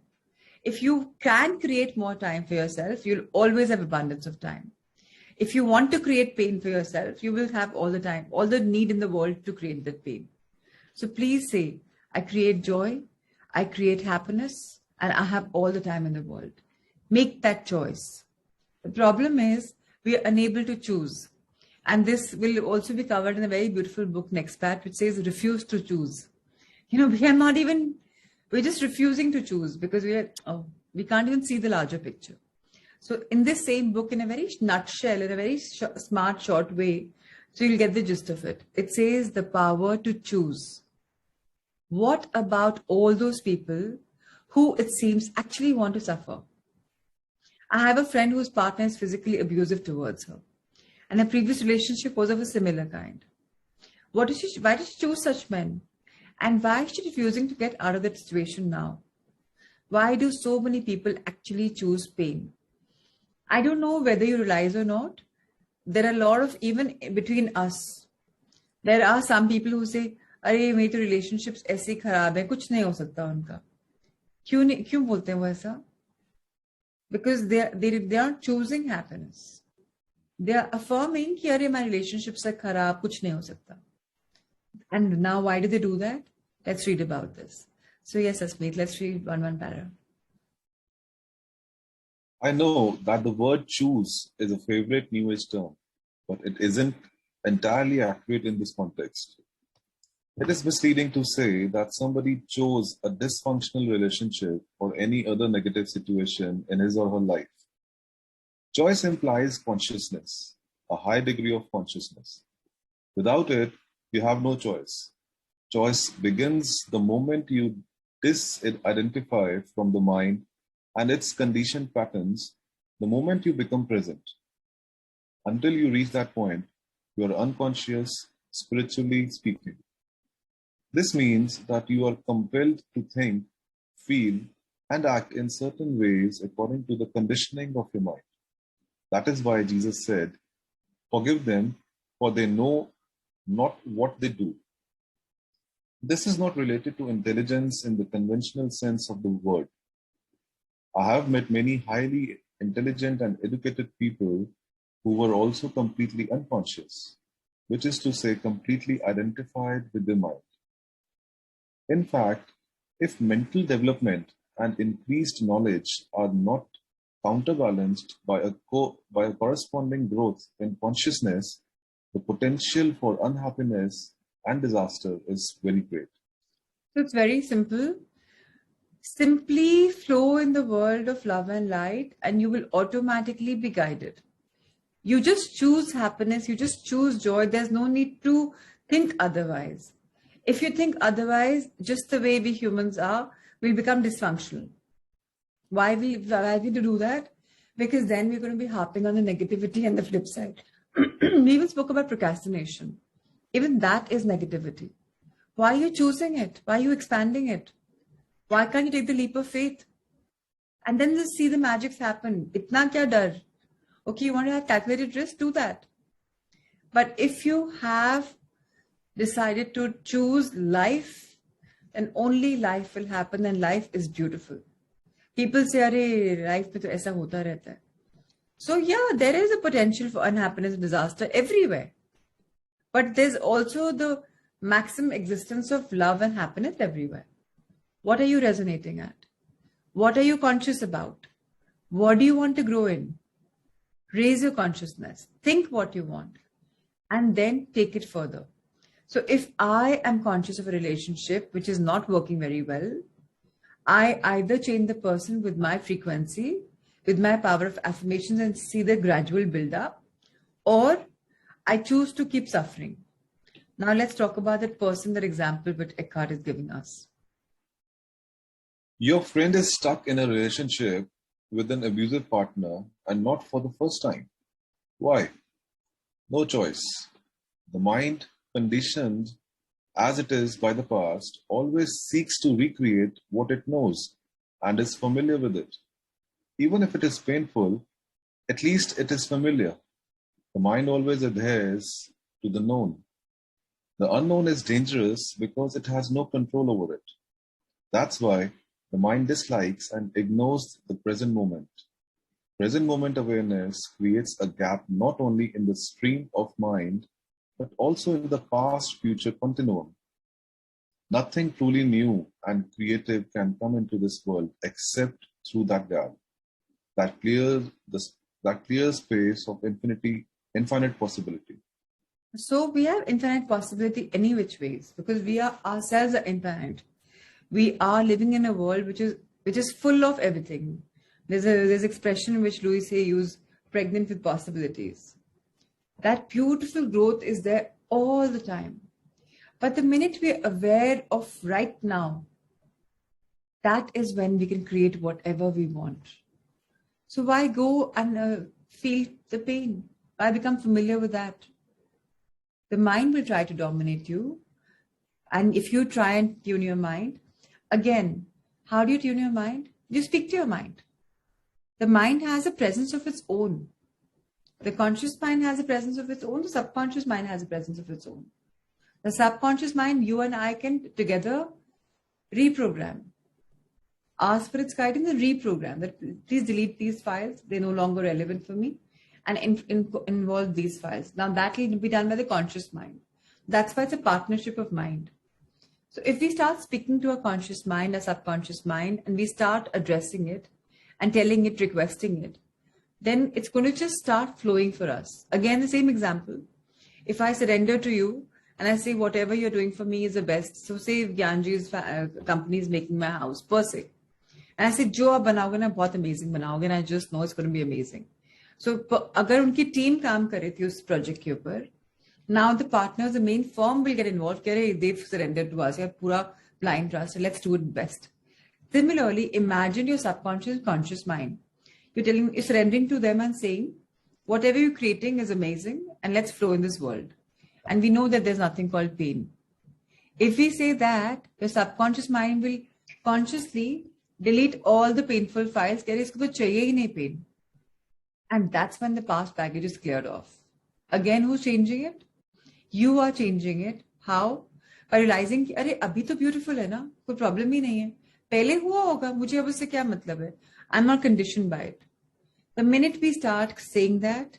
If you can create more time for yourself, you'll always have abundance of time. If you want to create pain for yourself, you will have all the time, all the need in the world to create that pain. So please say, I create joy, I create happiness, and I have all the time in the world. Make that choice. The problem is we are unable to choose. And this will also be covered in a very beautiful book, Next Pat, which says refuse to choose. We're just refusing to choose because we can't even see the larger picture. So in this same book, in a very nutshell, in a very smart, short way, so you'll get the gist of it. It says the power to choose. What about all those people who it seems actually want to suffer? I have a friend whose partner is physically abusive towards her. And her previous relationship was of a similar kind. Why did she choose such men? And why is she refusing to get out of that situation now? Why do so many people actually choose pain? I don't know whether you realize or not, there are a lot of, even between us, there are some people who say, अरे मेरी तो relationships ऐसे ही खराब है, कुछ नहीं हो सकता उनका. क्यों बोलते हैं वो ऐसा? Because they aren't choosing happiness. They are affirming कि अरे my relationships are खराब, कुछ नहीं हो सकता. And now why do they do that? Let's read about this. So yes, Asmeet, let's read one para.
I know that the word choose is a favorite New Age term, but it isn't entirely accurate in this context. It is misleading to say that somebody chose a dysfunctional relationship or any other negative situation in his or her life. Choice implies consciousness, a high degree of consciousness. Without it, you have no choice. Choice begins the moment you disidentify from the mind and its conditioned patterns, the moment you become present. Until you reach that point, you are unconscious, spiritually speaking. This means that you are compelled to think, feel, and act in certain ways according to the conditioning of your mind. That is why Jesus said, "Forgive them, for they know not what they do." This is not related to intelligence in the conventional sense of the word. I have met many highly intelligent and educated people who were also completely unconscious, which is to say, completely identified with the mind. In fact, if mental development and increased knowledge are not counterbalanced by by a corresponding growth in consciousness, the potential for unhappiness and disaster is very great.
So it's very simple. Simply flow in the world of love and light, and you will automatically be guided. You just choose happiness, you just choose joy. There's no need to think otherwise. If you think otherwise, just the way we humans are, we'll become dysfunctional. Why we do that? Because then we're going to be harping on the negativity and the flip side. We even spoke about procrastination. Even that is negativity. Why are you choosing it? Why are you expanding it? Why can't you take the leap of faith? And then just see the magics happen. Itna kya dar? Okay, you want to have calculated risk? Do that. But if you have decided to choose life, then only life will happen, and life is beautiful. People say, "Arey, life mein to aisa hota rehta hai." So yeah, there is a potential for unhappiness and disaster everywhere. But there's also the maximum existence of love and happiness everywhere. What are you resonating at? What are you conscious about? What do you want to grow in? Raise your consciousness. Think what you want. And then take it further. So if I am conscious of a relationship which is not working very well, I either change the person with my frequency, with my power of affirmations, and see the gradual build up, or I choose to keep suffering. Now let's talk about that person, that example which Eckhart is giving us.
Your friend is stuck in a relationship with an abusive partner, and not for the first time. Why? No choice. The mind, conditioned as it is by the past, always seeks to recreate what it knows and is familiar with it. Even if it is painful, at least it is familiar. The mind always adheres to the known. The unknown is dangerous because it has no control over it. That's why the mind dislikes and ignores the present moment. Present moment awareness creates a gap not only in the stream of mind, but also in the past-future continuum. Nothing truly new and creative can come into this world except through that gap, that clear space of infinite possibility.
So we have infinite possibility any which ways, because we are ourselves are infinite. We are living in a world which is full of everything. There's expression which Louis Hay used, pregnant with possibilities. That beautiful growth is there all the time. But the minute we are aware of right now, that is when we can create whatever we want. So why go and feel the pain? Why become familiar with that? The mind will try to dominate you. And if you try and tune your mind, again, how do you tune your mind? You speak to your mind. The mind has a presence of its own. The conscious mind has a presence of its own. The subconscious mind has a presence of its own. The subconscious mind, you and I can together reprogram. Ask for its guidance and reprogram. That please delete these files. They're no longer relevant for me. And involve these files. Now that will be done by the conscious mind. That's why it's a partnership of mind. So if we start speaking to our conscious mind, our subconscious mind, and we start addressing it and telling it, requesting it, then it's going to just start flowing for us. Again, the same example. If I surrender to you and I say, whatever you're doing for me is the best. So say Gyanji's company is making my house, per se. And I say, jo aap banaoge na, bahut amazing banaoge, and I just know it's going to be amazing. So agar unki team kaam kar rahi thi us project ke upar, now the partners, the main firm will get involved. They've surrendered to us. Pura blind trust. Let's do it best. Similarly, imagine your subconscious, conscious mind. You're surrendering to them and saying, whatever you're creating is amazing, and let's flow in this world. And we know that there's nothing called pain. If we say that, your subconscious mind will consciously delete all the painful files. Isko to chahiye hi nahi pain. And that's when the past baggage is cleared off. Again, who's changing it? You are changing it. How? By realizing कि अरे अभी तो beautiful है ना, कोई problem ही नहीं है. पहले हुआ होगा, मुझे अब उससे क्या मतलब है? I'm not conditioned by it. The minute we start saying that,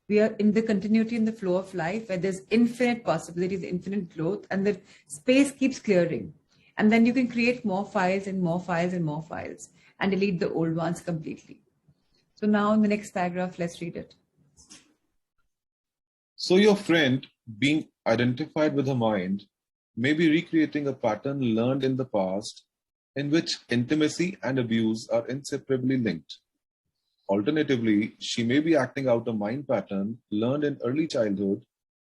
we are in the continuity in the flow of life where there's infinite possibilities, infinite growth, and the space keeps clearing. And then you can create more files and more files and more files and delete the old ones completely. So now in the next paragraph, let's read it.
So your friend, being identified with her mind, may be recreating a pattern learned in the past in which intimacy and abuse are inseparably linked. Alternatively, she may be acting out a mind pattern learned in early childhood,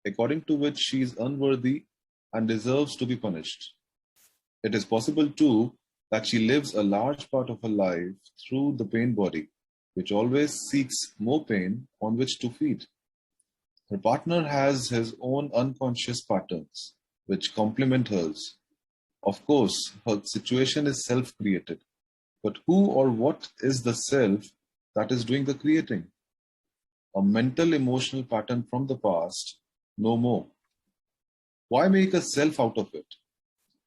according to which she is unworthy and deserves to be punished. It is possible too that she lives a large part of her life through the pain body, which always seeks more pain on which to feed. Her partner has his own unconscious patterns, which complement hers. Of course, her situation is self-created, but who or what is the self that is doing the creating? A mental emotional pattern from the past, no more. Why make a self out of it?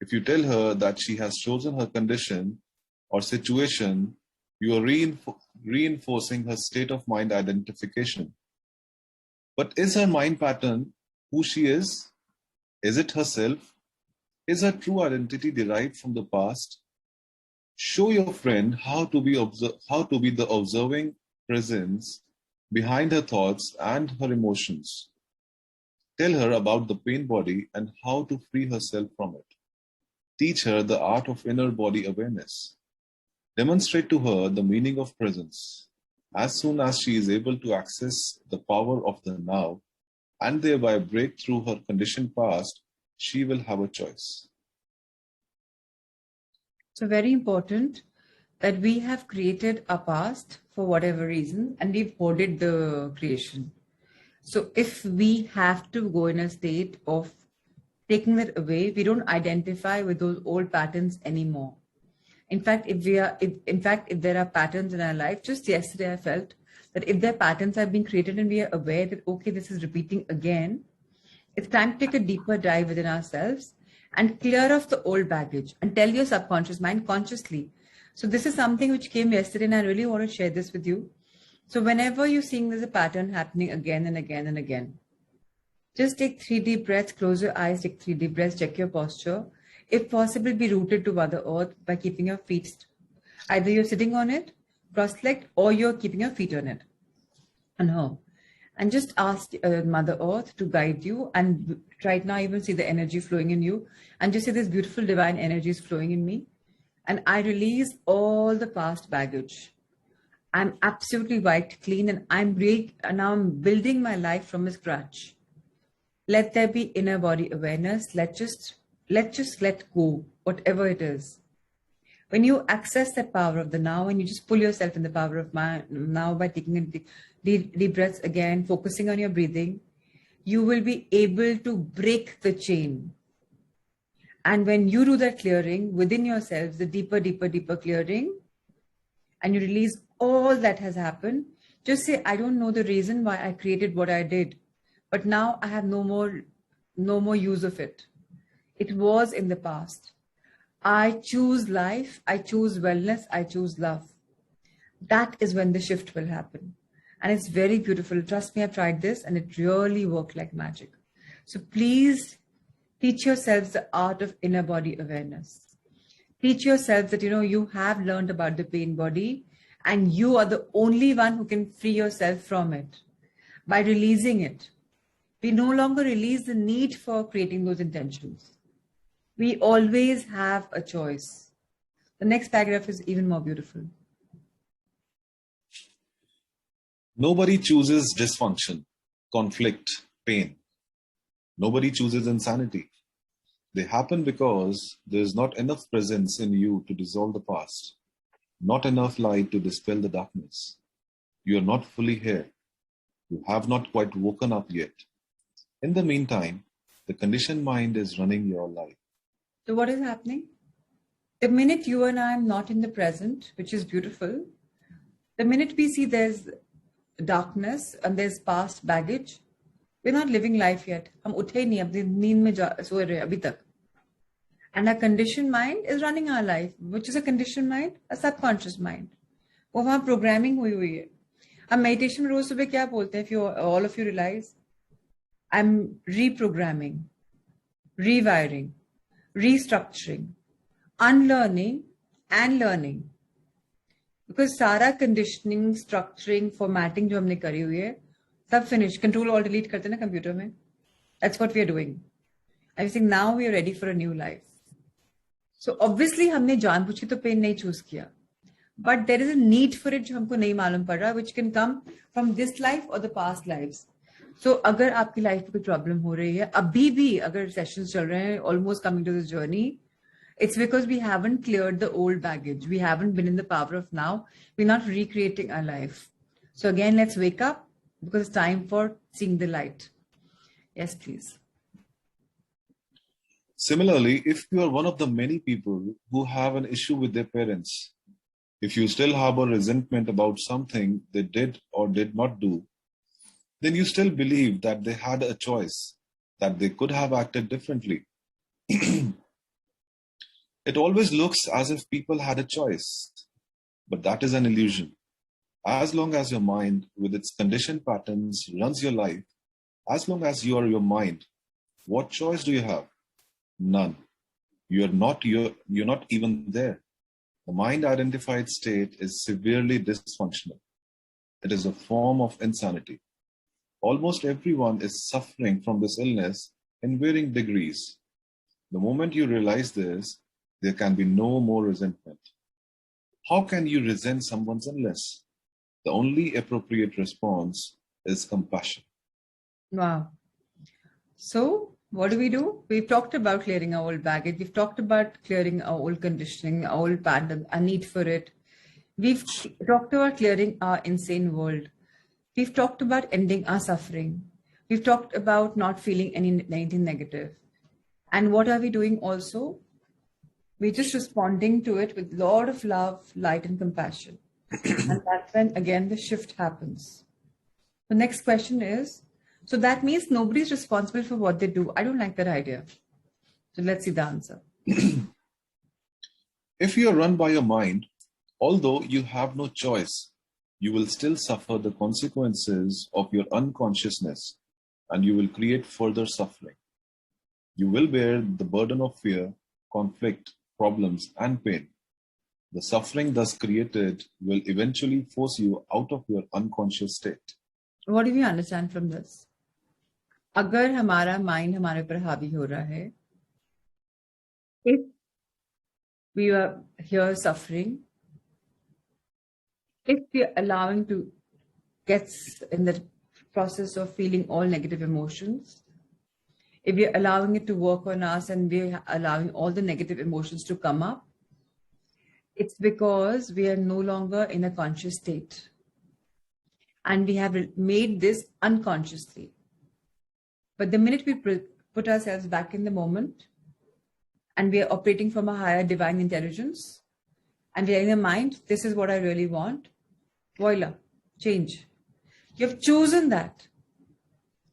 If you tell her that she has chosen her condition or situation, you are reinforcing her state of mind identification. But is her mind pattern who she is? Is it herself? Is her true identity derived from the past? Show your friend how to be the observing presence behind her thoughts and her emotions. Tell her about the pain body and how to free herself from it. Teach her the art of inner body awareness. Demonstrate to her the meaning of presence. As soon as she is able to access the power of the now and thereby break through her conditioned past, she will have a choice.
So very important that we have created a past for whatever reason and we've hoarded the creation. So if we have to go in a state of taking that away, we don't identify with those old patterns anymore. In fact, if there are patterns in our life, just yesterday I felt that if there are patterns have been created and we are aware that, okay, this is repeating again, it's time to take a deeper dive within ourselves and clear off the old baggage and tell your subconscious mind consciously. So this is something which came yesterday and I really want to share this with you. So whenever you're seeing there's a pattern happening again and again and again, just take 3 deep breaths, close your eyes, take 3 deep breaths, check your posture. If possible, be rooted to Mother Earth by keeping your feet. Either you're sitting on it, cross-legged, or you're keeping your feet on it. On her. And just ask Mother Earth to guide you. And right now, you will see the energy flowing in you. And just say this beautiful divine energy is flowing in me. And I release all the past baggage. I'm absolutely wiped clean and now I'm building my life from a scratch. Let there be inner body awareness. Let's just let go, whatever it is. When you access that power of the now and you just pull yourself in the power of now by taking deep breaths again, focusing on your breathing, you will be able to break the chain. And when you do that clearing within yourselves, the deeper clearing, and you release all that has happened, just say, I don't know the reason why I created what I did, but now I have no more use of it. It was in the past. I choose life, I choose wellness, I choose love. That is when the shift will happen. And it's very beautiful. Trust me, I've tried this and it really worked like magic. So please teach yourselves the art of inner body awareness. Teach yourselves that, you have learned about the pain body and you are the only one who can free yourself from it by releasing it. We no longer release the need for creating those intentions. We always have a choice. The next paragraph is even more beautiful.
Nobody chooses dysfunction, conflict, pain. Nobody chooses insanity. They happen because there is not enough presence in you to dissolve the past, not enough light to dispel the darkness. You are not fully here. You have not quite woken up yet. In the meantime, the conditioned mind is running your life.
So what is happening? The minute you and I am not in the present, which is beautiful, the minute we see there's darkness and there's past baggage, we're not living life yet. हम उठे नहीं, अपनी नींद में सो रहे अभी तक. And our conditioned mind is running our life. Which is a conditioned mind? A subconscious mind. वो वहाँ programming हुई है. हम मेडिटेशन में रोज सुबह क्या बोलते हैं? If you all of you realize, I'm reprogramming, rewiring, restructuring, unlearning and learning. Because सारा conditioning, structuring, formatting जो हमने करी हुई है, सब finish. Control all delete करते हैं ना computer में. That's what we are doing. I think now we are ready for a new life. So obviously हमने जानबूझ के तो pain नहीं choose किया. But there is a need for it जो हमको नहीं मालूम पड़ रहा, which can come from this life or the past lives. So अगर आपकी लाइफ में कोई प्रॉब्लम हो रही है, अभी भी अगर सेशंस चल रहे हैं, almost coming to this journey, it's because we haven't cleared the old baggage. We haven't been in the power of now. We're not recreating our life. So again, let's wake up because it's time for seeing the light. Yes, please.
Similarly, if you are one of the many people who have an issue with their parents, if you still harbor resentment about something they did or did not do, then you still believe that they had a choice, that they could have acted differently. It always looks as if people had a choice, but that is an illusion. As long as your mind, with its conditioned patterns, runs your life, as long as you are your mind, what choice do you have? None. You're not even there. The mind-identified state is severely dysfunctional. It is a form of insanity. Almost everyone is suffering from this illness in varying degrees. The moment you realize this, there can be no more resentment. How can you resent someone's illness? The only appropriate response is compassion.
Wow. So, what do? We've talked about clearing our old baggage. We've talked about clearing our old conditioning, our old pattern, a need for it. We've talked about clearing our insane world. We've talked about ending our suffering. We've talked about not feeling anything negative. And what are we doing also? We're just responding to it with a lot of love, light, and compassion. And that's when, again, the shift happens. The next question is, so that means nobody's responsible for what they do. I don't like that idea. So let's see the answer.
If you are run by your mind, although you have no choice, you will still suffer the consequences of your unconsciousness, and you will create further suffering. You will bear the burden of fear, conflict, problems, and pain. The suffering thus created will eventually force you out of your unconscious state.
What do we understand from this? अगर हमारा mind हमारे पर हावी हो रहा है, if we are here suffering, if we are allowing to get in the process of feeling all negative emotions, if we are allowing it to work on us and we are allowing all the negative emotions to come up, it's because we are no longer in a conscious state. And we have made this unconsciously. But the minute we put ourselves back in the moment and we are operating from a higher divine intelligence and we are in the mind, this is what I really want, voila, change. You have chosen that.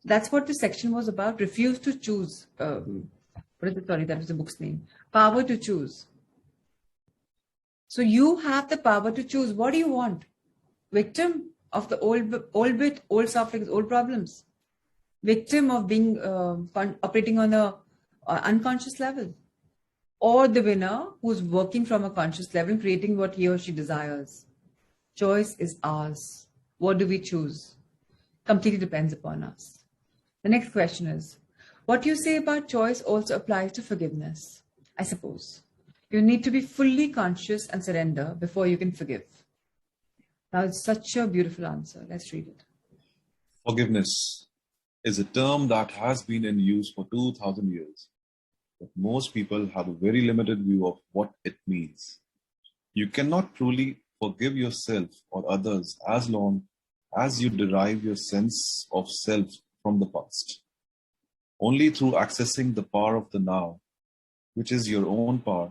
That's what this section was about. Refuse to choose. Sorry, that was the book's name. Power to choose. So you have the power to choose. What do you want? Victim of the old sufferings, old problems. Victim of being operating on a unconscious level. Or the winner who's working from a conscious level, creating what he or she desires. Choice is ours. What do we choose? Completely depends upon us. The next question is, what you say about choice also applies to forgiveness, I suppose. You need to be fully conscious and surrender before you can forgive. Now, it's such a beautiful answer. Let's read it.
Forgiveness is a term that has been in use for 2000 years, but most people have a very limited view of what it means. You cannot truly forgive yourself or others as long as you derive your sense of self from the past. Only through accessing the power of the now, which is your own power,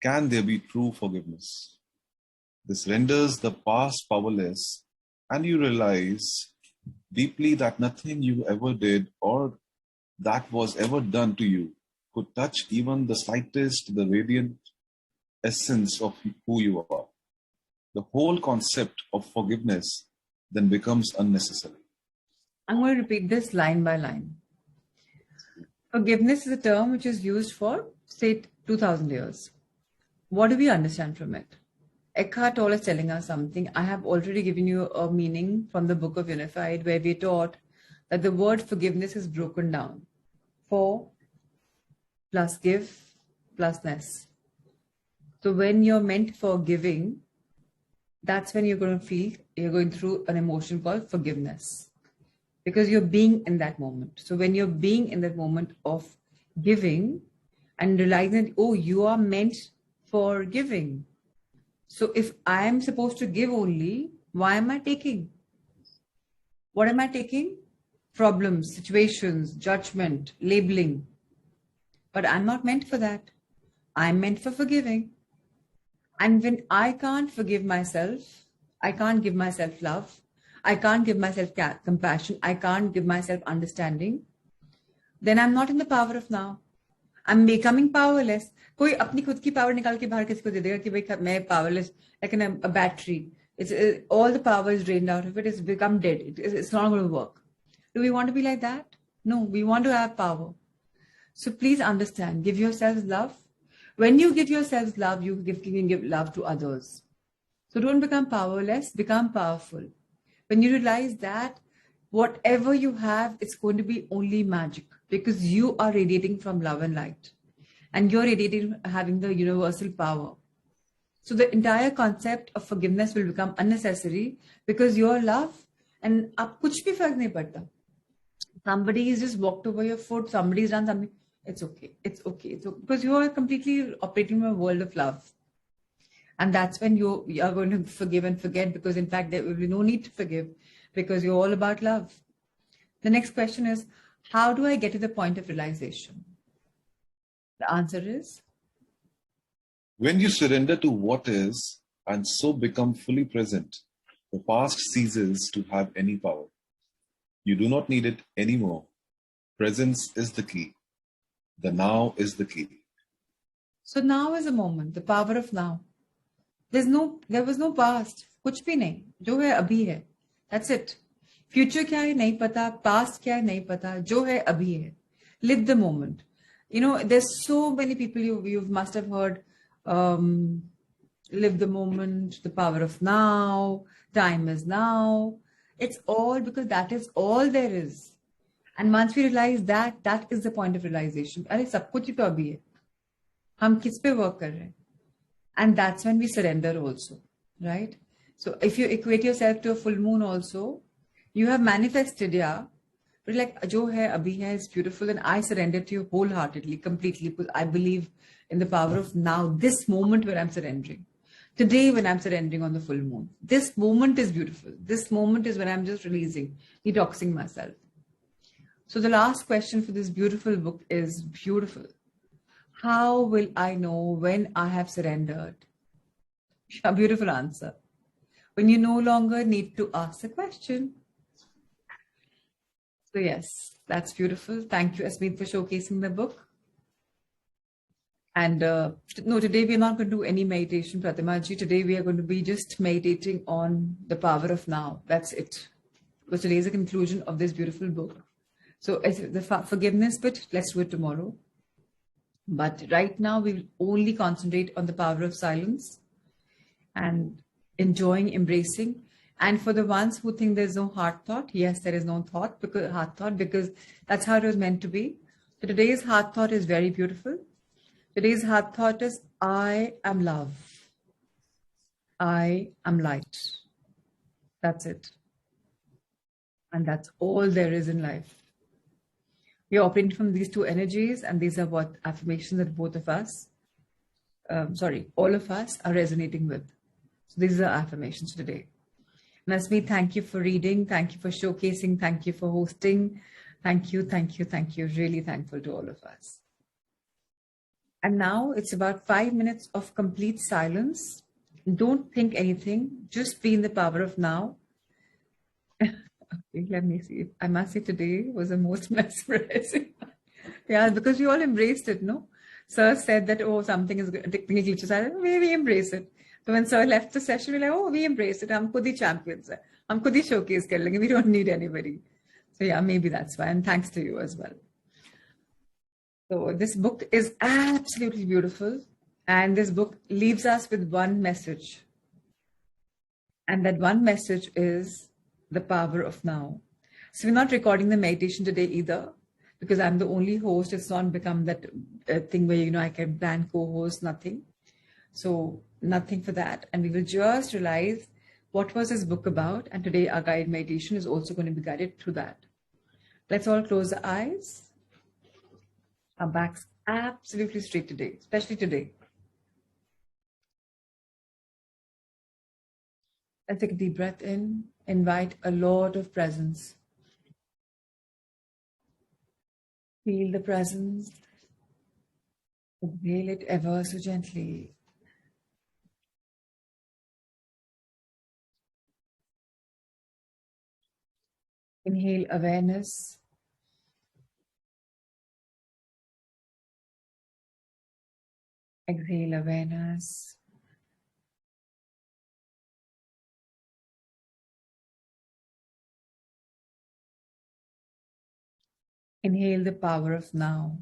can there be true forgiveness. This renders the past powerless, and you realize deeply that nothing you ever did or that was ever done to you could touch even the slightest, the radiant essence of who you are. The whole concept of forgiveness then becomes unnecessary.
I'm going to repeat this line by line. Forgiveness is a term which is used for, say, 2000 years. What do we understand from it? Eckhart Tolle is telling us something. I have already given you a meaning from the Book of Unified, where we taught that the word forgiveness is broken down. For plus give plus ness. So when you're meant for giving, that's when you're going through an emotion called forgiveness, because you're being in that moment. So when you're being in that moment of giving and realizing that, oh, you are meant for giving. So if I am supposed to give only, why am I taking? What am I taking? Problems, situations, judgment, labeling. But I'm not meant for that. I'm meant for forgiving. And when I can't forgive myself, I can't give myself love, I can't give myself compassion, I can't give myself understanding, then I'm not in the power of now. I'm becoming powerless. कोई अपनी खुद की power निकाल के बाहर किसी को दे देगा कि भाई मैं powerless, like a battery. All the power is drained out of it. It's become dead. It's not going to work. Do we want to be like that? No, we want to have power. So please understand, give yourselves love. When you give yourselves love, you can give love to others. So don't become powerless, become powerful. When you realize that whatever you have, it's going to be only magic, because you are radiating from love and light. And you're radiating, having the universal power. So the entire concept of forgiveness will become unnecessary, because your love, and ab kuch bhi fark nahi padta. Somebody has just walked over your foot, somebody's done something. It's okay. It's okay. It's okay. Because you are completely operating in a world of love. And that's when you are going to forgive and forget, because in fact, there will be no need to forgive, because you're all about love. The next question is, how do I get to the point of realization? The answer is,
when you surrender to what is and so become fully present, the past ceases to have any power. You do not need it anymore. Presence is the key. The now is the key.
So now is a moment, the power of now. There was no past. कुछ भी नहीं. जो है अभी है. That's it. Future क्या है नहीं पता. Past क्या है नहीं पता. जो है अभी है. Live the moment. There's so many people you must have heard. Live the moment. The power of now. Time is now. It's all because that is all there is. And once we realize that is the point of realization. अरे सब कुछ ही तो अभी है. हम किस पे work कर रहे हैं? And that's when we surrender also, right? So if you equate yourself to a full moon also, you have manifested, yeah. But like, jo hai, abhi hai, is beautiful, and I surrender to you wholeheartedly, completely, because I believe in the power of now, this moment where I'm surrendering. Today when I'm surrendering on the full moon. This moment is beautiful. This moment is when I'm just releasing, detoxing myself. So the last question for this beautiful book is beautiful. How will I know when I have surrendered? A beautiful answer. When you no longer need to ask the question. So yes, that's beautiful. Thank you, Asmeet, for showcasing the book. And no, today we're not going to do any meditation, Pratima ji. Today we are going to be just meditating on the power of now. That's it. Because today is the conclusion of this beautiful book. So the forgiveness bit, let's do it tomorrow. But right now we will only concentrate on the power of silence and enjoying, embracing. And for the ones who think there's no heart thought, yes, there is no heart thought, because that's how it was meant to be. So today's heart thought is very beautiful. Today's heart thought is, I am love. I am light. That's it. And that's all there is in life. We are operating from these two energies, and these are what affirmations that both of us, all of us are resonating with. So these are affirmations today. Nasmi, thank you for reading. Thank you for showcasing. Thank you for hosting. Thank you, thank you, thank you. Really thankful to all of us. And now it's about 5 minutes of complete silence. Don't think anything. Just be in the power of now. Okay, let me see. I must say today was the most mesmerizing. Yeah, because we all embraced it, no? Sir said that, oh, something is technically glitches. We embrace it. So when Sir left the session, we're like, oh, we embrace it. हम खुद ही champions हैं. हम खुद ही showcase कर लेंगे. We don't need anybody. So yeah, maybe that's why. And thanks to you as well. So this book is absolutely beautiful. And this book leaves us with one message. And that one message is the power of now. So we're not recording the meditation today either, because I'm the only host. It's not become that thing where, I can plan co-host, nothing. So nothing for that. And we will just realize what was this book about. And today our guided meditation is also going to be guided through that. Let's all close the eyes. Our backs absolutely straight today, especially today. Let's take a deep breath in. Invite a lot of presence. Feel the presence. Exhale it ever so gently. Inhale awareness. Exhale awareness. Inhale the power of now.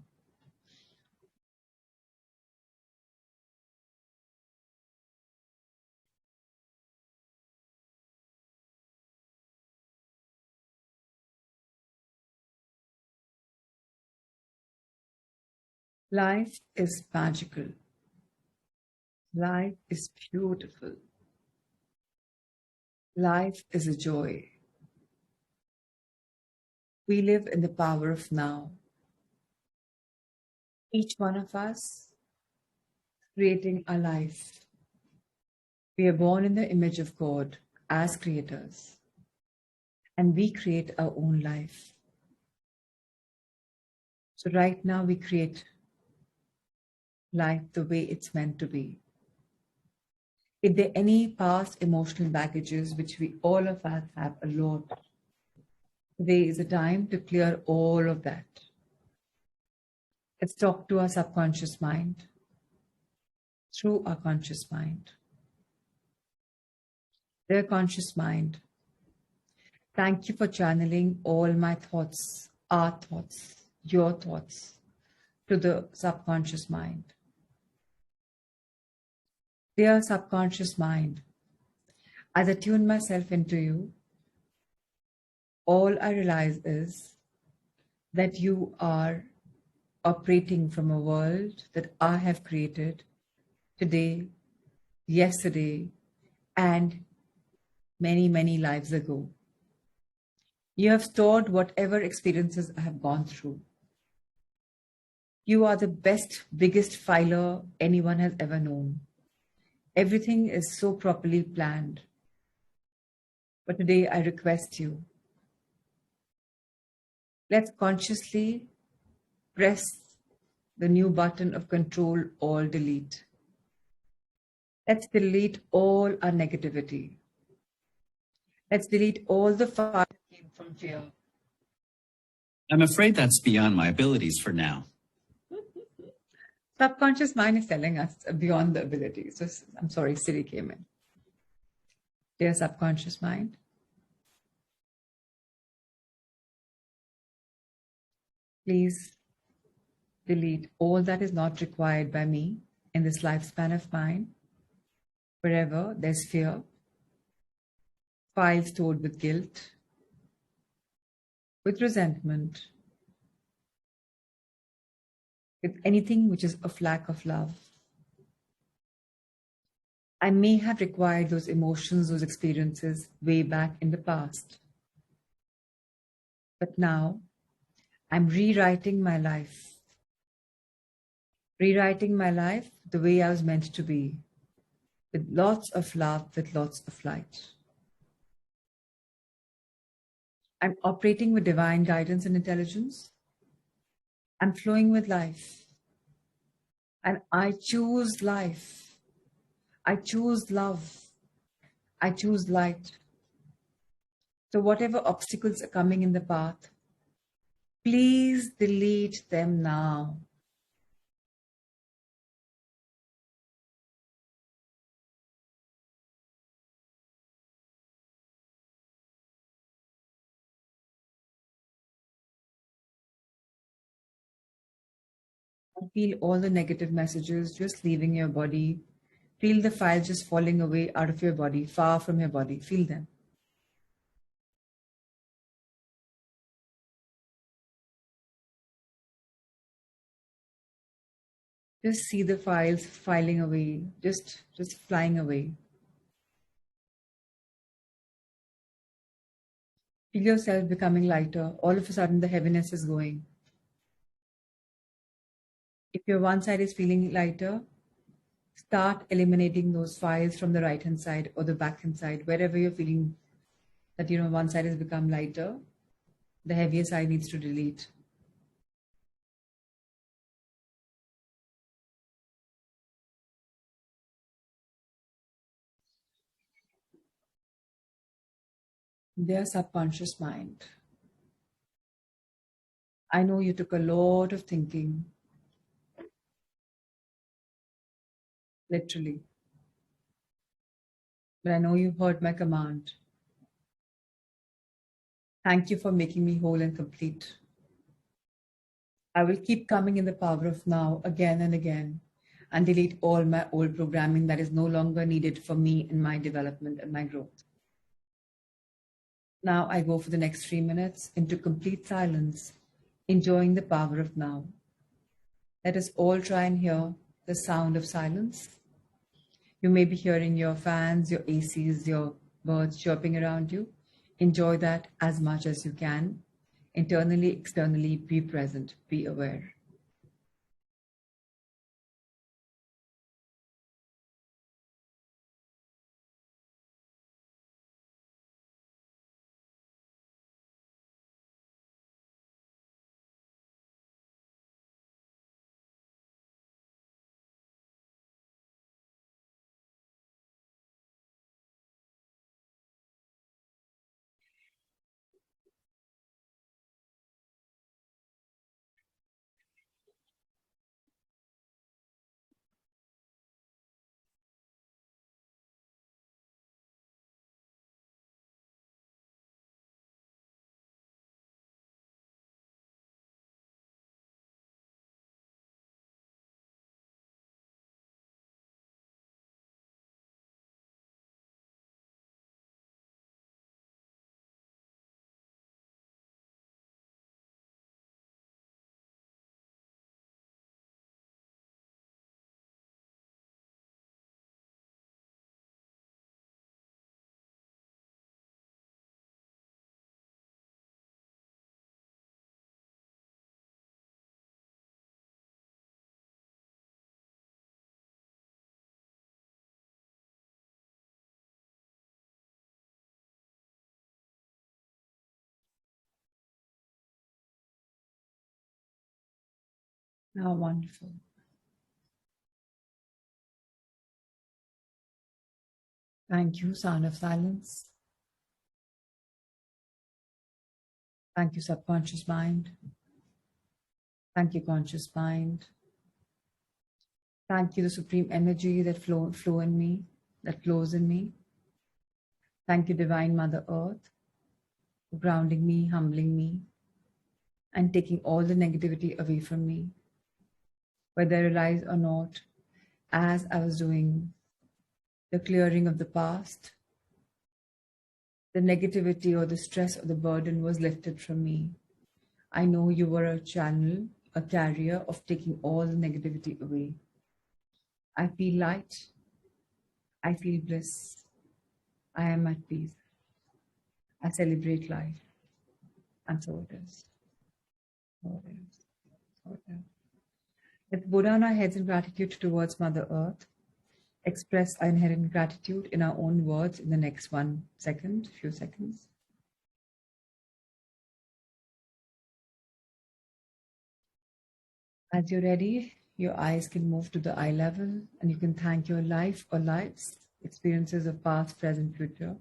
Life is magical. Life is beautiful. Life is a joy. We live in the power of now. Each one of us creating a life. We are born in the image of God as creators, and we create our own life. So right now we create life the way it's meant to be. If there are any past emotional baggages, which we all of us have a lot, today is a time to clear all of that. Let's talk to our subconscious mind through our conscious mind. Dear conscious mind, thank you for channeling all my thoughts, our thoughts, your thoughts to the subconscious mind. Dear subconscious mind, as I tune myself into you, all I realize is that you are operating from a world that I have created today, yesterday, and many, many lives ago. You have stored whatever experiences I have gone through. You are the best, biggest filer anyone has ever known. Everything is so properly planned. But today I request you, let's consciously press the new button of Control Alt Delete. Let's delete all our negativity. Let's delete all the fire that came from fear.
I'm afraid that's beyond my abilities for now.
Subconscious mind is telling us beyond the ability. So I'm sorry, Siri came in. Dear subconscious mind, please delete all that is not required by me in this lifespan of mine. Wherever there's fear, files stored with guilt, with resentment, with anything which is of lack of love. I may have required those emotions, those experiences way back in the past. But now I'm rewriting my life. Rewriting my life the way I was meant to be, with lots of love, with lots of light. I'm operating with divine guidance and intelligence. I'm flowing with life. And I choose life. I choose love. I choose light. So whatever obstacles are coming in the path, please delete them now. Feel all the negative messages just leaving your body. Feel the files just falling away out of your body, far from your body. Feel them. Just see the files filing away, just flying away. Feel yourself becoming lighter. All of a sudden, the heaviness is going. If your one side is feeling lighter, start eliminating those files from the right hand side or the back hand side, wherever you're feeling that one side has become lighter, the heavier side needs to delete. Their subconscious mind. I know you took a lot of thinking, literally, but I know you heard my command. Thank you for making me whole and complete. I will keep coming in the power of now again and again and delete all my old programming that is no longer needed for me in my development and my growth. Now I go for the next 3 minutes into complete silence, enjoying the power of now. Let us all try and hear the sound of silence. You may be hearing your fans, your ACs, your birds chirping around you. Enjoy that as much as you can. Internally, externally, be present, be aware. Now, wonderful. Thank you, sound of silence. Thank you, subconscious mind. Thank you, conscious mind. Thank you, the supreme energy that flow in me, that flows in me. Thank you, divine Mother Earth, for grounding me, humbling me, and taking all the negativity away from me, whether I realize or not, as I was doing the clearing of the past, the negativity or the stress or the burden was lifted from me. I know you were a channel, a carrier of taking all the negativity away. I feel light. I feel bliss. I am at peace. I celebrate life. And so it is. So it is. So it is. Let's bow down our heads in gratitude towards Mother Earth. Express our inherent gratitude in our own words in the next few seconds. As you're ready, your eyes can move to the eye level and you can thank your life or lives, experiences of past, present, future.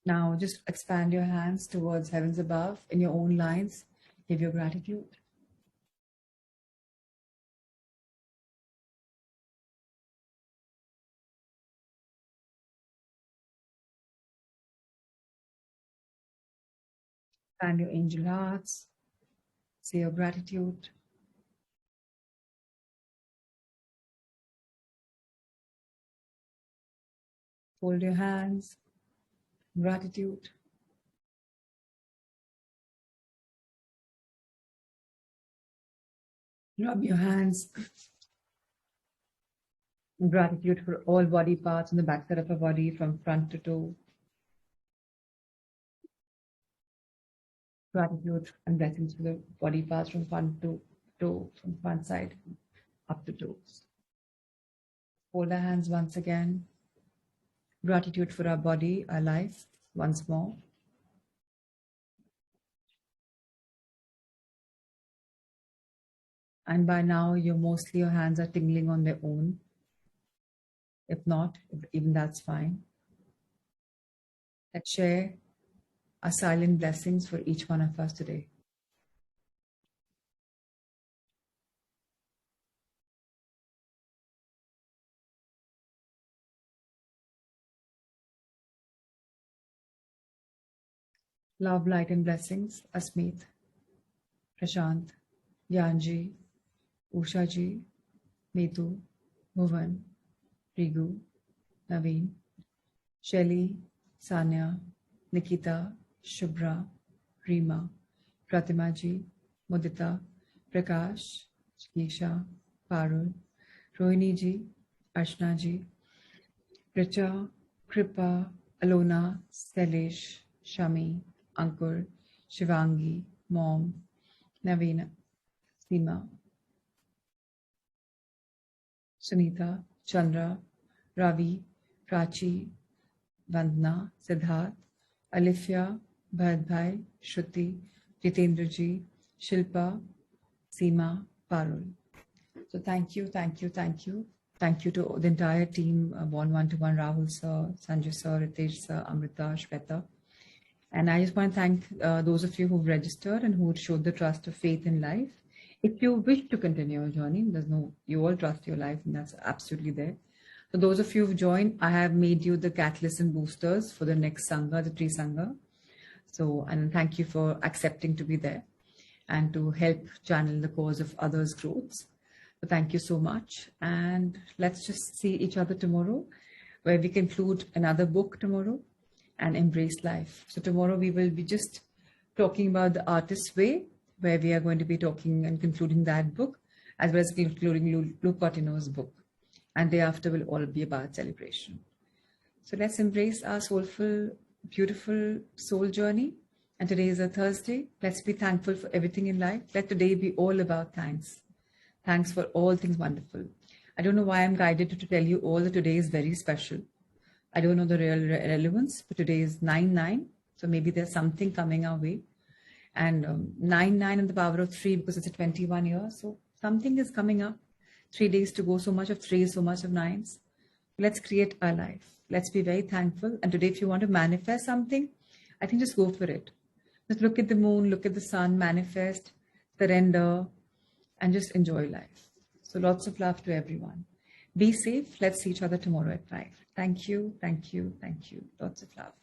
Now just expand your hands towards heavens above in your own lines. Give your gratitude. Fan your angel hearts. Say your gratitude. Fold your hands. Gratitude. Rub your hands. Gratitude for all body parts on the backside of our body from front to toe. Gratitude and blessings for the body parts from front to toe, from front side up to toes. Hold our hands once again. Gratitude for our body, our life, once more. And by now, your hands are tingling on their own. If not, even that's fine. Let's share our silent blessings for each one of us today. Love, light and blessings, Asmeet, Prashant, Gyanji, Usha ji, Meetu, Bhuvan, Rigu, Naveen, Shelly, Sanya, Nikita, Shubhra, Rima, Pratima ji, Mudita, Prakash, Isha, Parul, Rohini ji, Archana ji, Richa, Kripa, Alona, Sailesh, Shami, Ankur, Shivangi, Mom, Naveen, Seema, Sunita, Chandra, Ravi, Prachi, Vandana, Siddharth, Alifia, Bharat Shruti, Jitendra ji, Shilpa, Seema, Parul. So thank you, thank you, thank you. Thank you to the entire team, Born 121, Rahul sir, Sanjay sir, Ritesh sir, Amrita, Shweta. And I just want to thank those of you who've registered and who showed the trust of faith in life. If you wish to continue your journey, you all trust your life, and that's absolutely there. For those of you who've joined, I have made you the catalysts and boosters for the next Sangha, the Tri-Sangha. So, and thank you for accepting to be there and to help channel the cause of others' growths. So thank you so much. And let's just see each other tomorrow, where we conclude another book tomorrow and embrace life. So tomorrow we will be just talking about The Artist's Way, where we are going to be talking and concluding that book, as well as concluding Luke Cottino's book. And day after will all be about celebration. So let's embrace our soulful, beautiful soul journey. And today is a Thursday. Let's be thankful for everything in life. Let today be all about thanks. Thanks for all things wonderful. I don't know why I'm guided to tell you all that today is very special. I don't know the real relevance, but today is 9/9. So maybe there's something coming our way. And 9/9 and the power of 3, because it's a 21 year. So something is coming up. 3 days to go, so much of 3, so much of 9s. Let's create our life. Let's be very thankful. And today, if you want to manifest something, I think just go for it. Just look at the moon, look at the sun, manifest, surrender, and just enjoy life. So lots of love to everyone. Be safe. Let's see each other tomorrow at 5. Thank you, thank you, thank you. Lots of love.